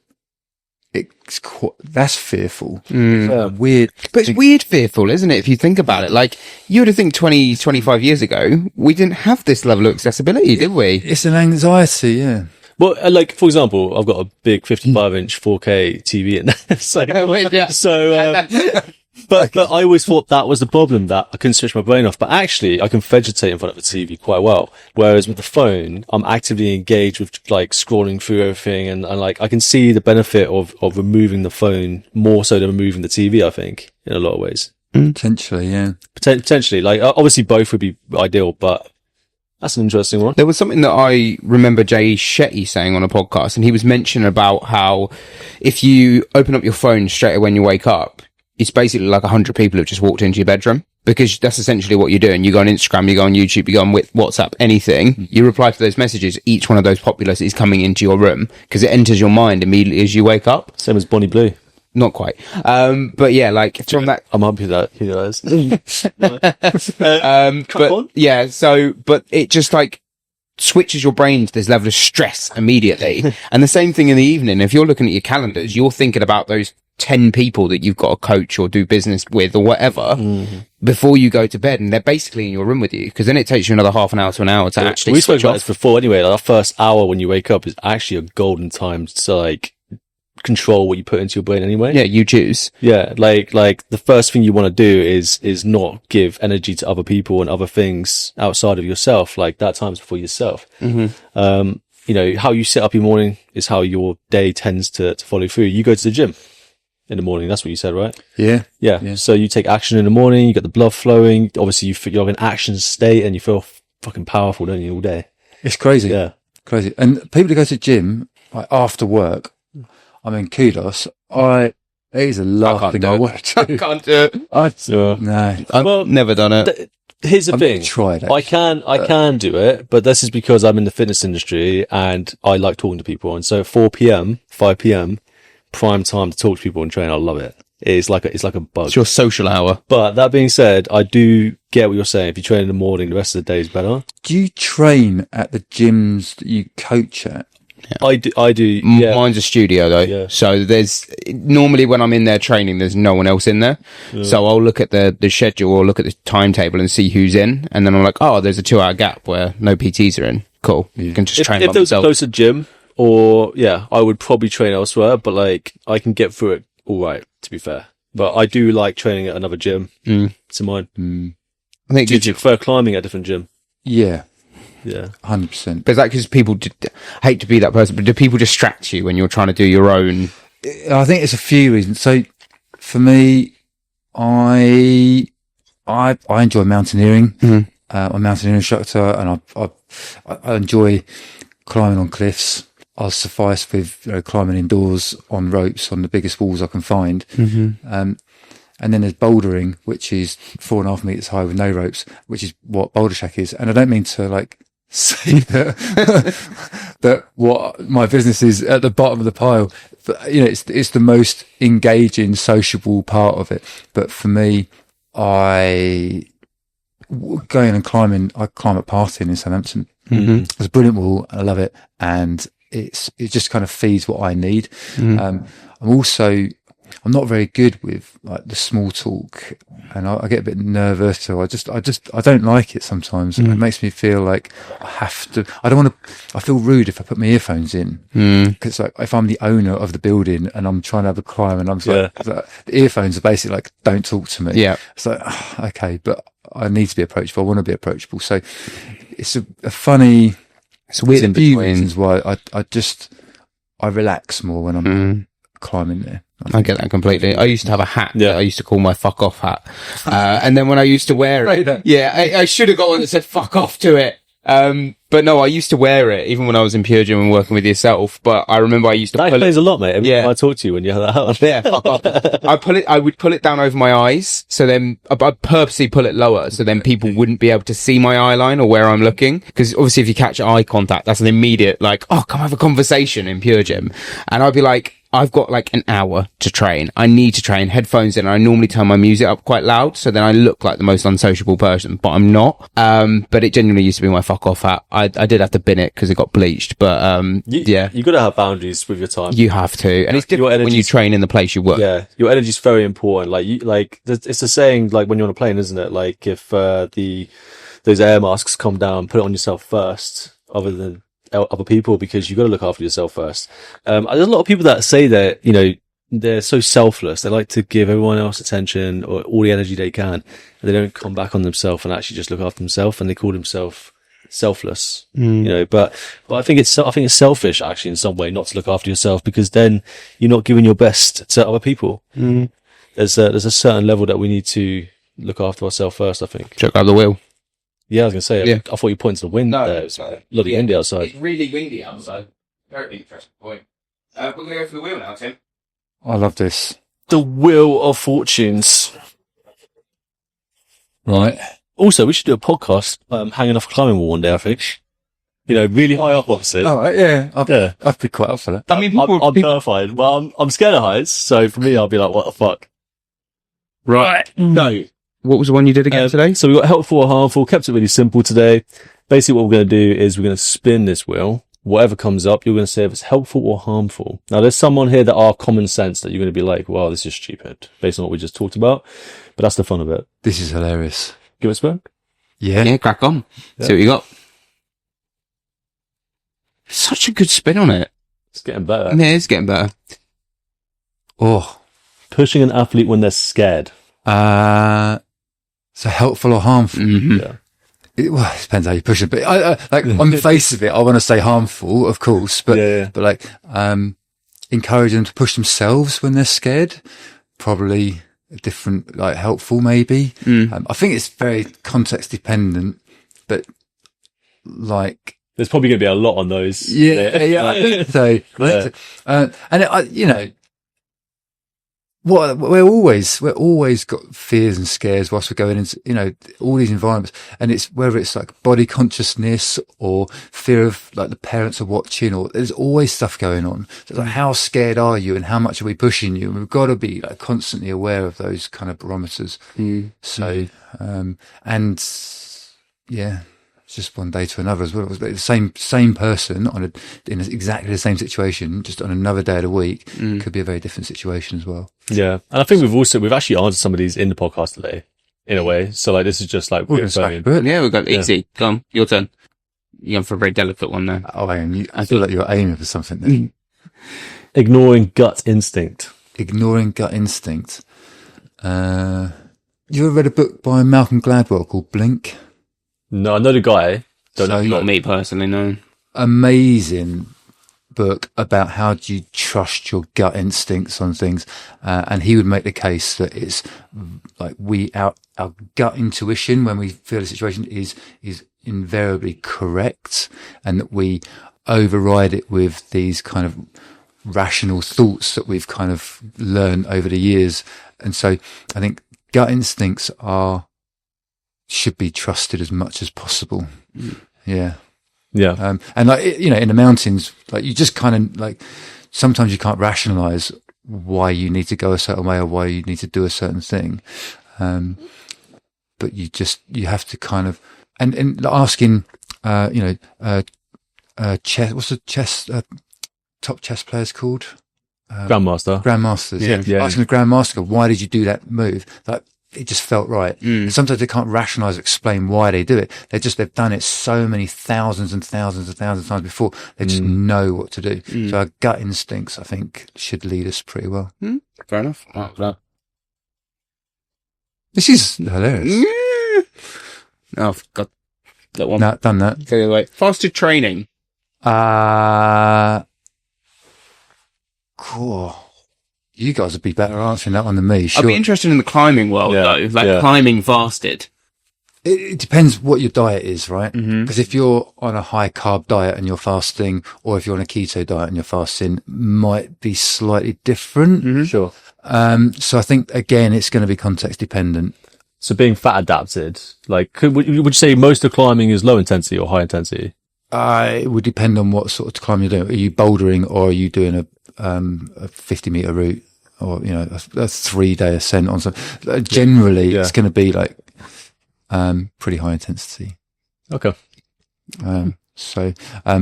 quite, that's fearful. Weird. But it's weird fearful, isn't it? If you think about it, like you would have think 20, 25 years ago, we didn't have this level of accessibility, did we? It's an anxiety. Yeah. Well, like, for example, I've got a big 55-inch 4K TV in there. But I always thought that was the problem, that I couldn't switch my brain off. But actually, I can vegetate in front of the TV quite well. Whereas with the phone, I'm actively engaged with, like, scrolling through everything. And like, I can see the benefit of removing the phone more so than removing the TV, I think, in a lot of ways. Potentially, yeah. Potentially. Like, obviously both would be ideal, but that's an interesting one. There was something that I remember Jay Shetty saying on a podcast, and he was mentioning about how if you open up your phone straight away when you wake up, it's basically like 100 people have just walked into your bedroom, because that's essentially what you're doing. You go on Instagram, you go on YouTube, you go on WhatsApp, anything. You reply to those messages. Each one of those populace is coming into your room because it enters your mind immediately as you wake up. Same as Bonnie Blue. Not quite. But yeah, like from that. I'm happy that he knows. But yeah, but it just like switches your brain to this level of stress immediately. And the same thing in the evening. If you're looking at your calendars, you're thinking about those 10 people that you've got to coach or do business with or whatever before you go to bed, and they're basically in your room with you, because then it takes you another half an hour to an hour to actually we spoke switch about off. this before anyway. Like, our first hour when you wake up is actually a golden time to like control what you put into your brain anyway. Yeah, you choose. Yeah, like the first thing you want to do is not give energy to other people and other things outside of yourself. Like, that time's before yourself. You know, how you set up your morning is how your day tends to follow through. You go to the gym in the morning. That's what you said, right? Yeah. So you take action in the morning, you get the blood flowing. Obviously, you're in action state and you feel fucking powerful, don't you, all day? It's crazy. Yeah. Crazy. And people who go to the gym, like, after work, I mean, kudos. It is the last thing I want to do. I can't do it. No. I've never done it. Here's the thing. Tried it. I can do it, but this is because I'm in the fitness industry and I like talking to people. And so 4 p.m., 5 p.m., prime time to talk to people and train. I love it. It's like a bug. It's your social hour. But that being said, I do get what you're saying. If you train in the morning, the rest of the day is better. Do you train at the gyms that you coach at? Yeah. I do. Yeah. Mine's a studio though. Yeah. So normally when I'm in there training, there's no one else in there. Yeah. So I'll look at the schedule or look at the timetable and see who's in. And then I'm like, oh, there's a 2-hour gap where no PTs are in. Cool. You can just train by myself. If there was a closer gym, or I would probably train elsewhere, but like I can get through it all right, to be fair. But I do like training at another gym to mine. I think do you prefer climbing at a different gym? Yeah. Yeah. 100%. But is that because people hate to be that person, but do people distract you when you're trying to do your own? I think it's a few reasons. So for me, I enjoy mountaineering. I'm a mountaineering instructor, and I enjoy climbing on cliffs. I'll suffice with climbing indoors on ropes on the biggest walls I can find. And then there's bouldering, which is 4.5 meters high with no ropes, which is what Boulder Shack is. And I don't mean to like say that what my business is at the bottom of the pile, but you know, it's the most engaging, sociable part of it. But for me, going and climbing, I climb at Partin in Southampton. It's a brilliant wall. I love it. And it just kind of feeds what I need. I'm not very good with like the small talk, and I get a bit nervous. So I don't like it sometimes. It makes me feel like I have to. I don't want to. I feel rude if I put my earphones in, because like if I'm the owner of the building and I'm trying to have a climb, and I'm like, the earphones are basically like, don't talk to me. Yeah. It's like, okay, but I need to be approachable. I want to be approachable. So it's a funny. It's weird in between. between. Reasons why I relax more when I'm climbing there. I get that completely. I used to have a hat that I used to call my fuck off hat. And then when I used to wear it, I should have got one that said fuck off to it. But no, I used to wear it even when I was in Pure Gym and working with yourself. But I remember I used to that explains a lot, mate. Every time I talk to you when you have that hat on. Yeah, fuck off. I would pull it down over my eyes. So then I'd purposely pull it lower. So then people wouldn't be able to see my eye line or where I'm looking. Because obviously if you catch eye contact, that's an immediate like, oh, come have a conversation in Pure Gym. And I'd be like, I've got like an hour to train. I need to train, headphones in. I normally turn my music up quite loud, so then I look like the most unsociable person, but I'm not. But it genuinely used to be my fuck off hat. I did have to bin it because it got bleached, but yeah. You got to have boundaries with your time. You have to. And it's different when you train in the place you work. Yeah. Your energy's very important. It's a saying, like, when you're on a plane, isn't it? Like, if, those air masks come down, put it on yourself first, other than other people, because you've got to look after yourself first. There's a lot of people that say that, they're so selfless. They like to give everyone else attention or all the energy they can, and they don't come back on themselves and actually just look after themselves, and they call themselves selfless. But I think it's selfish actually in some way not to look after yourself, because then you're not giving your best to other people. There's a certain level that we need to look after ourselves first, I think. Check out the wheel. Yeah, I was going to say, Yeah. I thought you pointed to the wind there. It's bloody windy outside. It's really windy outside. Very interesting point. We're going to go for the wheel now, Tim. I love this. The Wheel of Fortunes. Right. Also, we should do a podcast hanging off a climbing wall one day, I think. Really high up, obviously. Oh, yeah. Yeah. I'd be quite up for that. I mean, I'm terrified. Well, I'm scared of heights, so for me, I'll be like, what the fuck? Right. No. What was the one you did again today? So we got helpful or harmful, kept it really simple today. Basically what we're going to do is we're going to spin this wheel. Whatever comes up, you're going to say if it's helpful or harmful. Now there's someone here that are common sense that you're going to be like, wow, this is stupid, based on what we just talked about. But that's the fun of it. This is hilarious. Give it a spin. Yeah. Yeah, crack on. Yeah. See what you got. Such a good spin on it. It's getting better. Yeah, it's getting better. Oh. Pushing an athlete when they're scared. So helpful or harmful? Mm-hmm. Yeah. It depends how you push it, but on the face of it, I want to say harmful, of course, but encourage them to push themselves when they're scared. Probably different, like helpful maybe. I think it's very context dependent, but like, there's probably going to be a lot on those. Yeah, I think so. And we're always got fears and scares whilst we're going into, all these environments, and it's whether it's like body consciousness or fear of like the parents are watching, or there's always stuff going on. So it's like, how scared are you and how much are we pushing you? And we've got to be like constantly aware of those kind of barometers. So, it's just one day to another as well. It was the same person in exactly the same situation, just on another day of the week, could be a very different situation as well. Yeah. And I think we've actually answered some of these in the podcast today, in a way. So like, this is just like, Yeah, we've got easy. Come on, your turn. You're going for a very delicate one there. Oh, hang on. I feel like you're aiming for something there. Ignoring gut instinct. Ignoring gut instinct. You ever read a book by Malcolm Gladwell called Blink? No, I know the guy. Not me personally, no. Amazing book about how do you trust your gut instincts on things. And he would make the case that it's like our gut intuition when we feel a situation is invariably correct, and that we override it with these kind of rational thoughts that we've kind of learned over the years. And so I think gut instincts should be trusted as much as possible. Yeah. And like, in the mountains, like you just kind of like, sometimes you can't rationalize why you need to go a certain way or why you need to do a certain thing. But you have to kind of, and asking, chess, what's the chess, top chess players called? Grandmasters. Yeah. Asking the grandmaster, why did you do that move? Like, it just felt right. Sometimes they can't rationalize or explain why they do it. They've done it so many thousands and thousands and thousands of times before. They just know what to do. So our gut instincts, I think, should lead us pretty well. Fair enough. This is hilarious. Oh, I've got that one. No, done that. Okay, wait. Fasted training. Cool. You guys would be better answering that one than me. Sure. I'd be interested in the climbing world, though. Climbing fasted. It depends what your diet is, right? Because if you're on a high carb diet and you're fasting, or if you're on a keto diet and you're fasting, might be slightly different. Sure. So I think, again, it's going to be context dependent. So being fat adapted, like, would you say most of climbing is low intensity or high intensity? It would depend on what sort of climb you're doing. Are you bouldering or are you doing a 50-meter route, or a 3-day ascent on something. Generally, it's going to be like pretty high intensity. Okay. So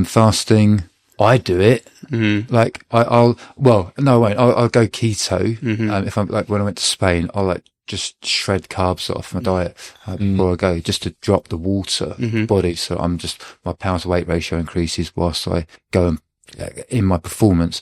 fasting, I do it. Mm-hmm. Like I'll go keto. If I'm like, when I went to Spain, I'll like just shred carbs off my diet before I go, just to drop the water body. So my pound to weight ratio increases whilst I go in my performance.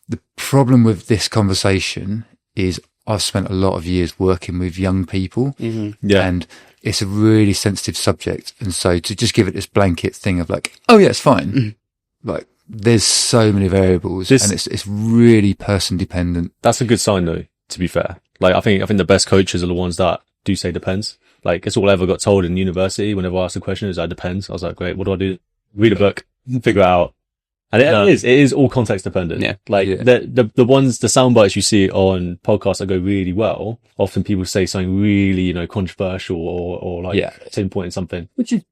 The problem with this conversation is I've spent a lot of years working with young people, and it's a really sensitive subject. And so to just give it this blanket thing of like, oh yeah, it's fine. Like there's so many variables, and it's really person dependent. That's a good sign though, to be fair. Like I think the best coaches are the ones that do say depends. Like it's all I ever got told in university whenever I asked a question is that depends. I was like, great, what do I do? Read a book, figure it out. And it is all context dependent. Yeah. Like the sound bites you see on podcasts that go really well, often people say something really, controversial or like pinpointing something, which is,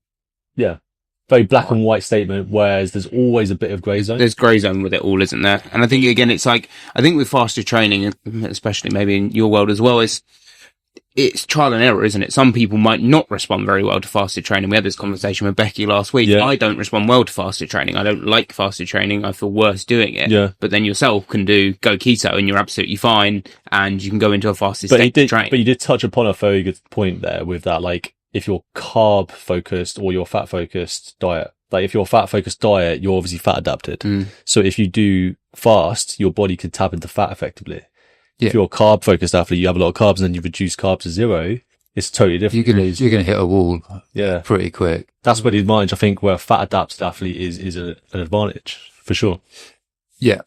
very black and white statement, whereas there's always a bit of grey zone. There's grey zone with it all, isn't there? And I think, again, it's like, I think with faster training, especially maybe in your world as well, it's trial and error, isn't it? Some people might not respond very well to fasted training. We had this conversation with Becky last week. Yeah. I don't respond well to fasted training. I don't like fasted training. I feel worse doing it. Yeah. But then yourself can go keto and you're absolutely fine, and you can go into a fasted state to train. But you did touch upon a very good point there with that, like, if you're carb focused or you're fat focused diet. Like if you're a fat focused diet, you're obviously fat adapted. So if you do fast, your body could tap into fat effectively. Yeah. If you're a carb focused athlete, you have a lot of carbs and then you reduce carbs to zero. It's totally different. You're gonna hit a wall. Pretty quick. That's where the advantage, I think, where a fat adapted athlete is an advantage for sure. Yeah.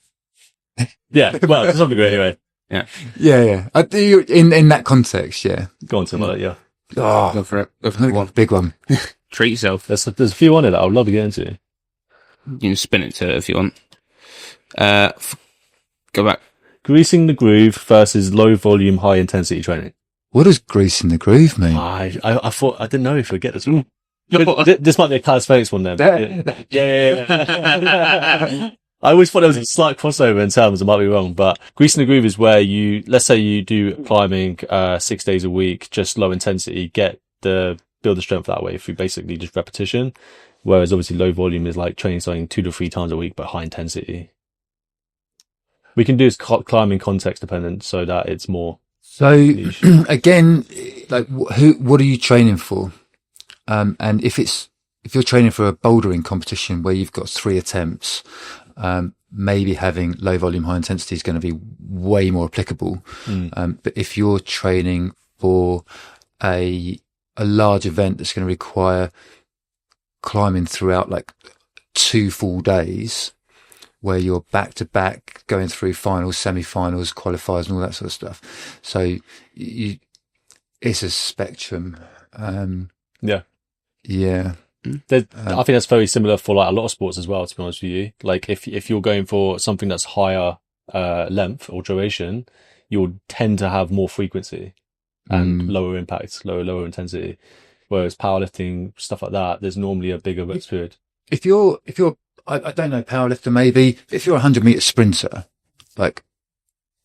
Yeah. Well, to some degree anyway. Yeah. Yeah. I do in that context. Yeah. Go on to that. Yeah. Oh, go for it. Go for one. Big one. Treat yourself. There's a few on it that I'd love to get into. You can spin it to it if you want. Go back. Greasing the groove versus low volume, high intensity training. What does greasing the groove mean? I thought, I didn't know if we'd get this one. This might be a calisthenics one then. Yeah. I always thought there was a slight crossover in terms, I might be wrong, but greasing the groove is where let's say you do climbing 6 days a week, just low intensity, build the strength that way through basically just repetition. Whereas obviously low volume is like training something 2 to 3 times a week, but high intensity. We can do this climbing context dependent so that it's more. So again, like what are you training for? And if you're training for a bouldering competition where you've got 3 attempts, maybe having low volume, high intensity is going to be way more applicable. But if you're training for a large event that's going to require climbing throughout like 2 full days, where you're back to back going through finals, semi-finals, qualifiers and all that sort of stuff. So it's a spectrum. Yeah. I think that's very similar for like a lot of sports as well, to be honest with you. Like if you're going for something that's higher length or duration, you'll tend to have more frequency and lower impact, lower intensity. Whereas powerlifting, stuff like that, there's normally a bigger rest period. If you're I don't know, powerlifter maybe, if you're a 100-meter sprinter, like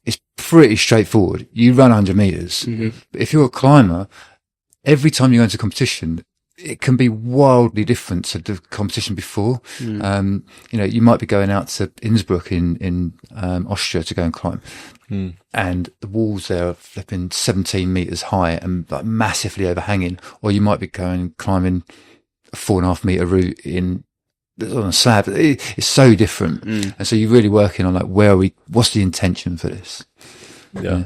it's pretty straightforward. You run 100 meters. But if you're a climber, every time you go into competition, it can be wildly different to the competition before. You might be going out to Innsbruck in Austria to go and climb. And the walls there are flipping 17 meters high and like massively overhanging. Or you might be climbing a 4.5 meter route on a slab. It's so different. And so you're really working on like, what's the intention for this? Yeah.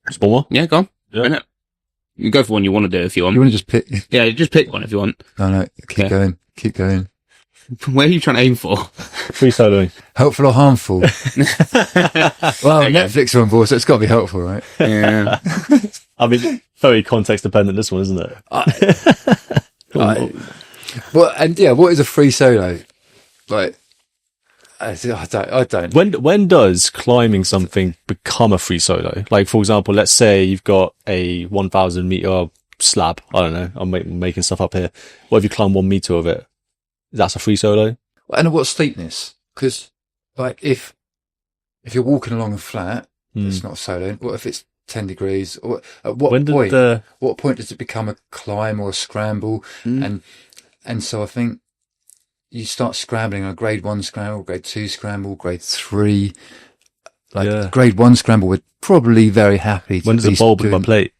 Small one? Yeah, go on. Yeah. You can go for one you want to do if you want. You want to just pick? Yeah, just pick one if you want. No, keep going. Where are you trying to aim for? Free soloing. Helpful or harmful? Well, Netflix are on board, so it's got to be helpful, right? Yeah. I mean, very context dependent, this one, isn't it? What is a free solo? Like, I don't. When does climbing something become a free solo? Like, for example, let's say you've got a 1,000 meter slab. I don't know. I'm making stuff up here. What if you climb 1 meter of it? That's a free solo. And what steepness? Because like if you're walking along a flat, it's not solo. What if it's 10 degrees? Or at what point does it become a climb or a scramble? And so I think you start scrambling on a grade 1 scramble, grade 2 scramble, grade 3. Grade 1 scramble, we're probably very happy to When does a bowl become a plate?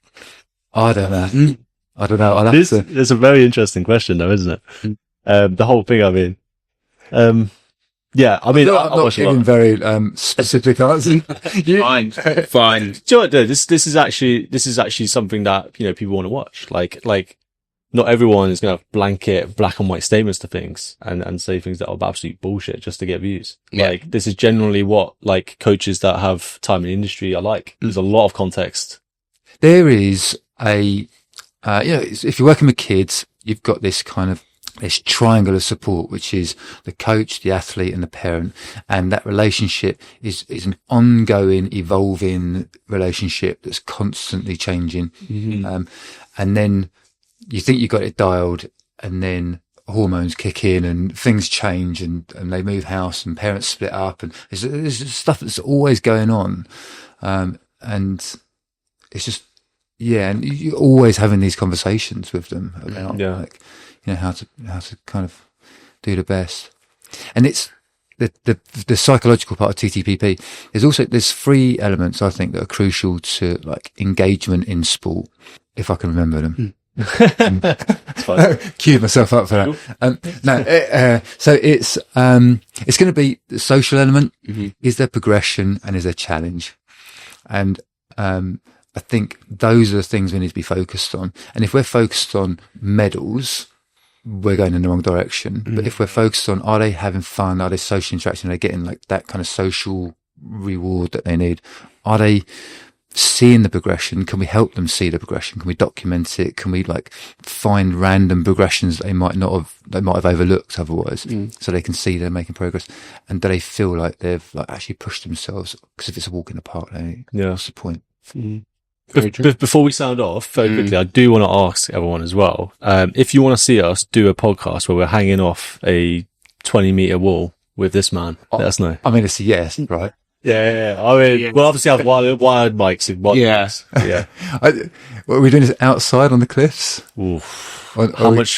I don't know. It's a very interesting question though, isn't it? The whole thing, I mean. Yeah, I mean, I'm not giving very specific answers. Fine. Do you know what, though? This is actually something that, people want to watch. Like, not everyone is going to blanket black and white statements to things and say things that are absolute bullshit just to get views. Yeah. Like, this is generally what, like, coaches that have time in the industry are like. There's a lot of context. There is if you're working with kids, you've got this triangle of support, which is the coach, the athlete and the parent. And that relationship is an ongoing, evolving relationship that's constantly changing. And then you think you got it dialed, and then hormones kick in and things change and they move house and parents split up and there's stuff that's always going on. And it's just, and you're always having these conversations with them about how to kind of do the best. And it's the psychological part of TTPP. There's 3 elements I think that are crucial to like engagement in sport, if I can remember them. Queued myself up for that. So it's going to be the social element. Is there progression and is there challenge? And I think those are the things we need to be focused on. And if we're focused on medals, we're going in the wrong direction. But if we're focused on, are they having fun? Are they social interaction? Are they getting like that kind of social reward that they need? Are they seeing the progression? Can we help them see the progression? Can we document it? Can we like find random progressions that they might have overlooked otherwise, so they can see they're making progress? And do they feel like they've like actually pushed themselves? Because if it's a walk in the park, what's the point? Before we sound off, very quickly, I do want to ask everyone as well, if you want to see us do a podcast where we're hanging off a 20-meter wall with this man, let us know. I mean, it's a yes, right? Yeah. I mean, we'll obviously have wired mics. Yeah. Are we doing this outside on the cliffs? Oof. How much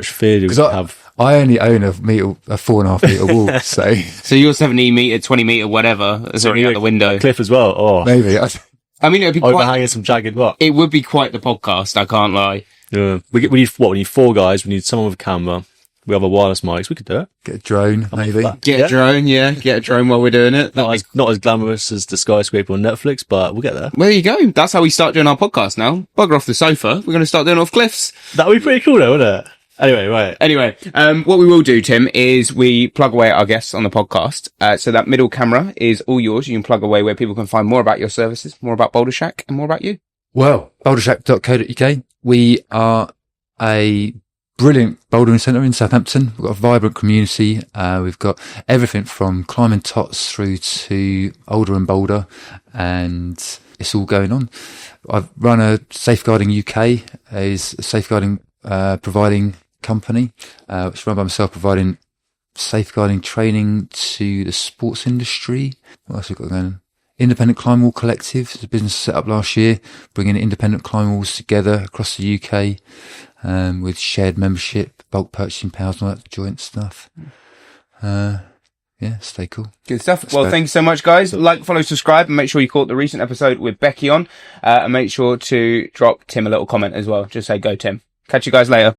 fear do we have? I only own a 4.5 meter wall, so you're 70 meter, 20 meter, whatever. Is already out the window. Cliff as well. Oh, maybe. I mean, it'd be overhanging some jagged rock. It would be quite the podcast. I can't lie. Yeah. We need 4 guys. We need someone with a camera. We have a wireless mics. We could do it. Get a drone, maybe. Get a drone, Get a drone while we're doing it. Not as glamorous as the skyscraper on Netflix, but we'll get there. Well, there you go. That's how we start doing our podcast now. Bugger off the sofa. We're going to start doing it off cliffs. That would be pretty cool though, wouldn't it? Anyway, what we will do, Tim, is we plug away at our guests on the podcast. So that middle camera is all yours. You can plug away where people can find more about your services, more about Boulder Shack, and more about you. Well, bouldershack.co.uk. We are a brilliant bouldering centre in Southampton. We've got a vibrant community. We've got everything from climbing tots through to Older and Boulder, and it's all going on. I've run a Safeguarding UK, is a safeguarding providing company, which is run by myself, providing safeguarding training to the sports industry. What else have we got going on? Independent Climb Wall Collective. It's a business set up last year, bringing independent climb walls together across the UK, with shared membership, bulk purchasing powers and all that joint stuff. Stay cool. Good stuff. Well, thank you so much, guys. Like, follow, subscribe, and make sure you caught the recent episode with Becky on, and make sure to drop Tim a little comment as well. Just say, go Tim. Catch you guys later.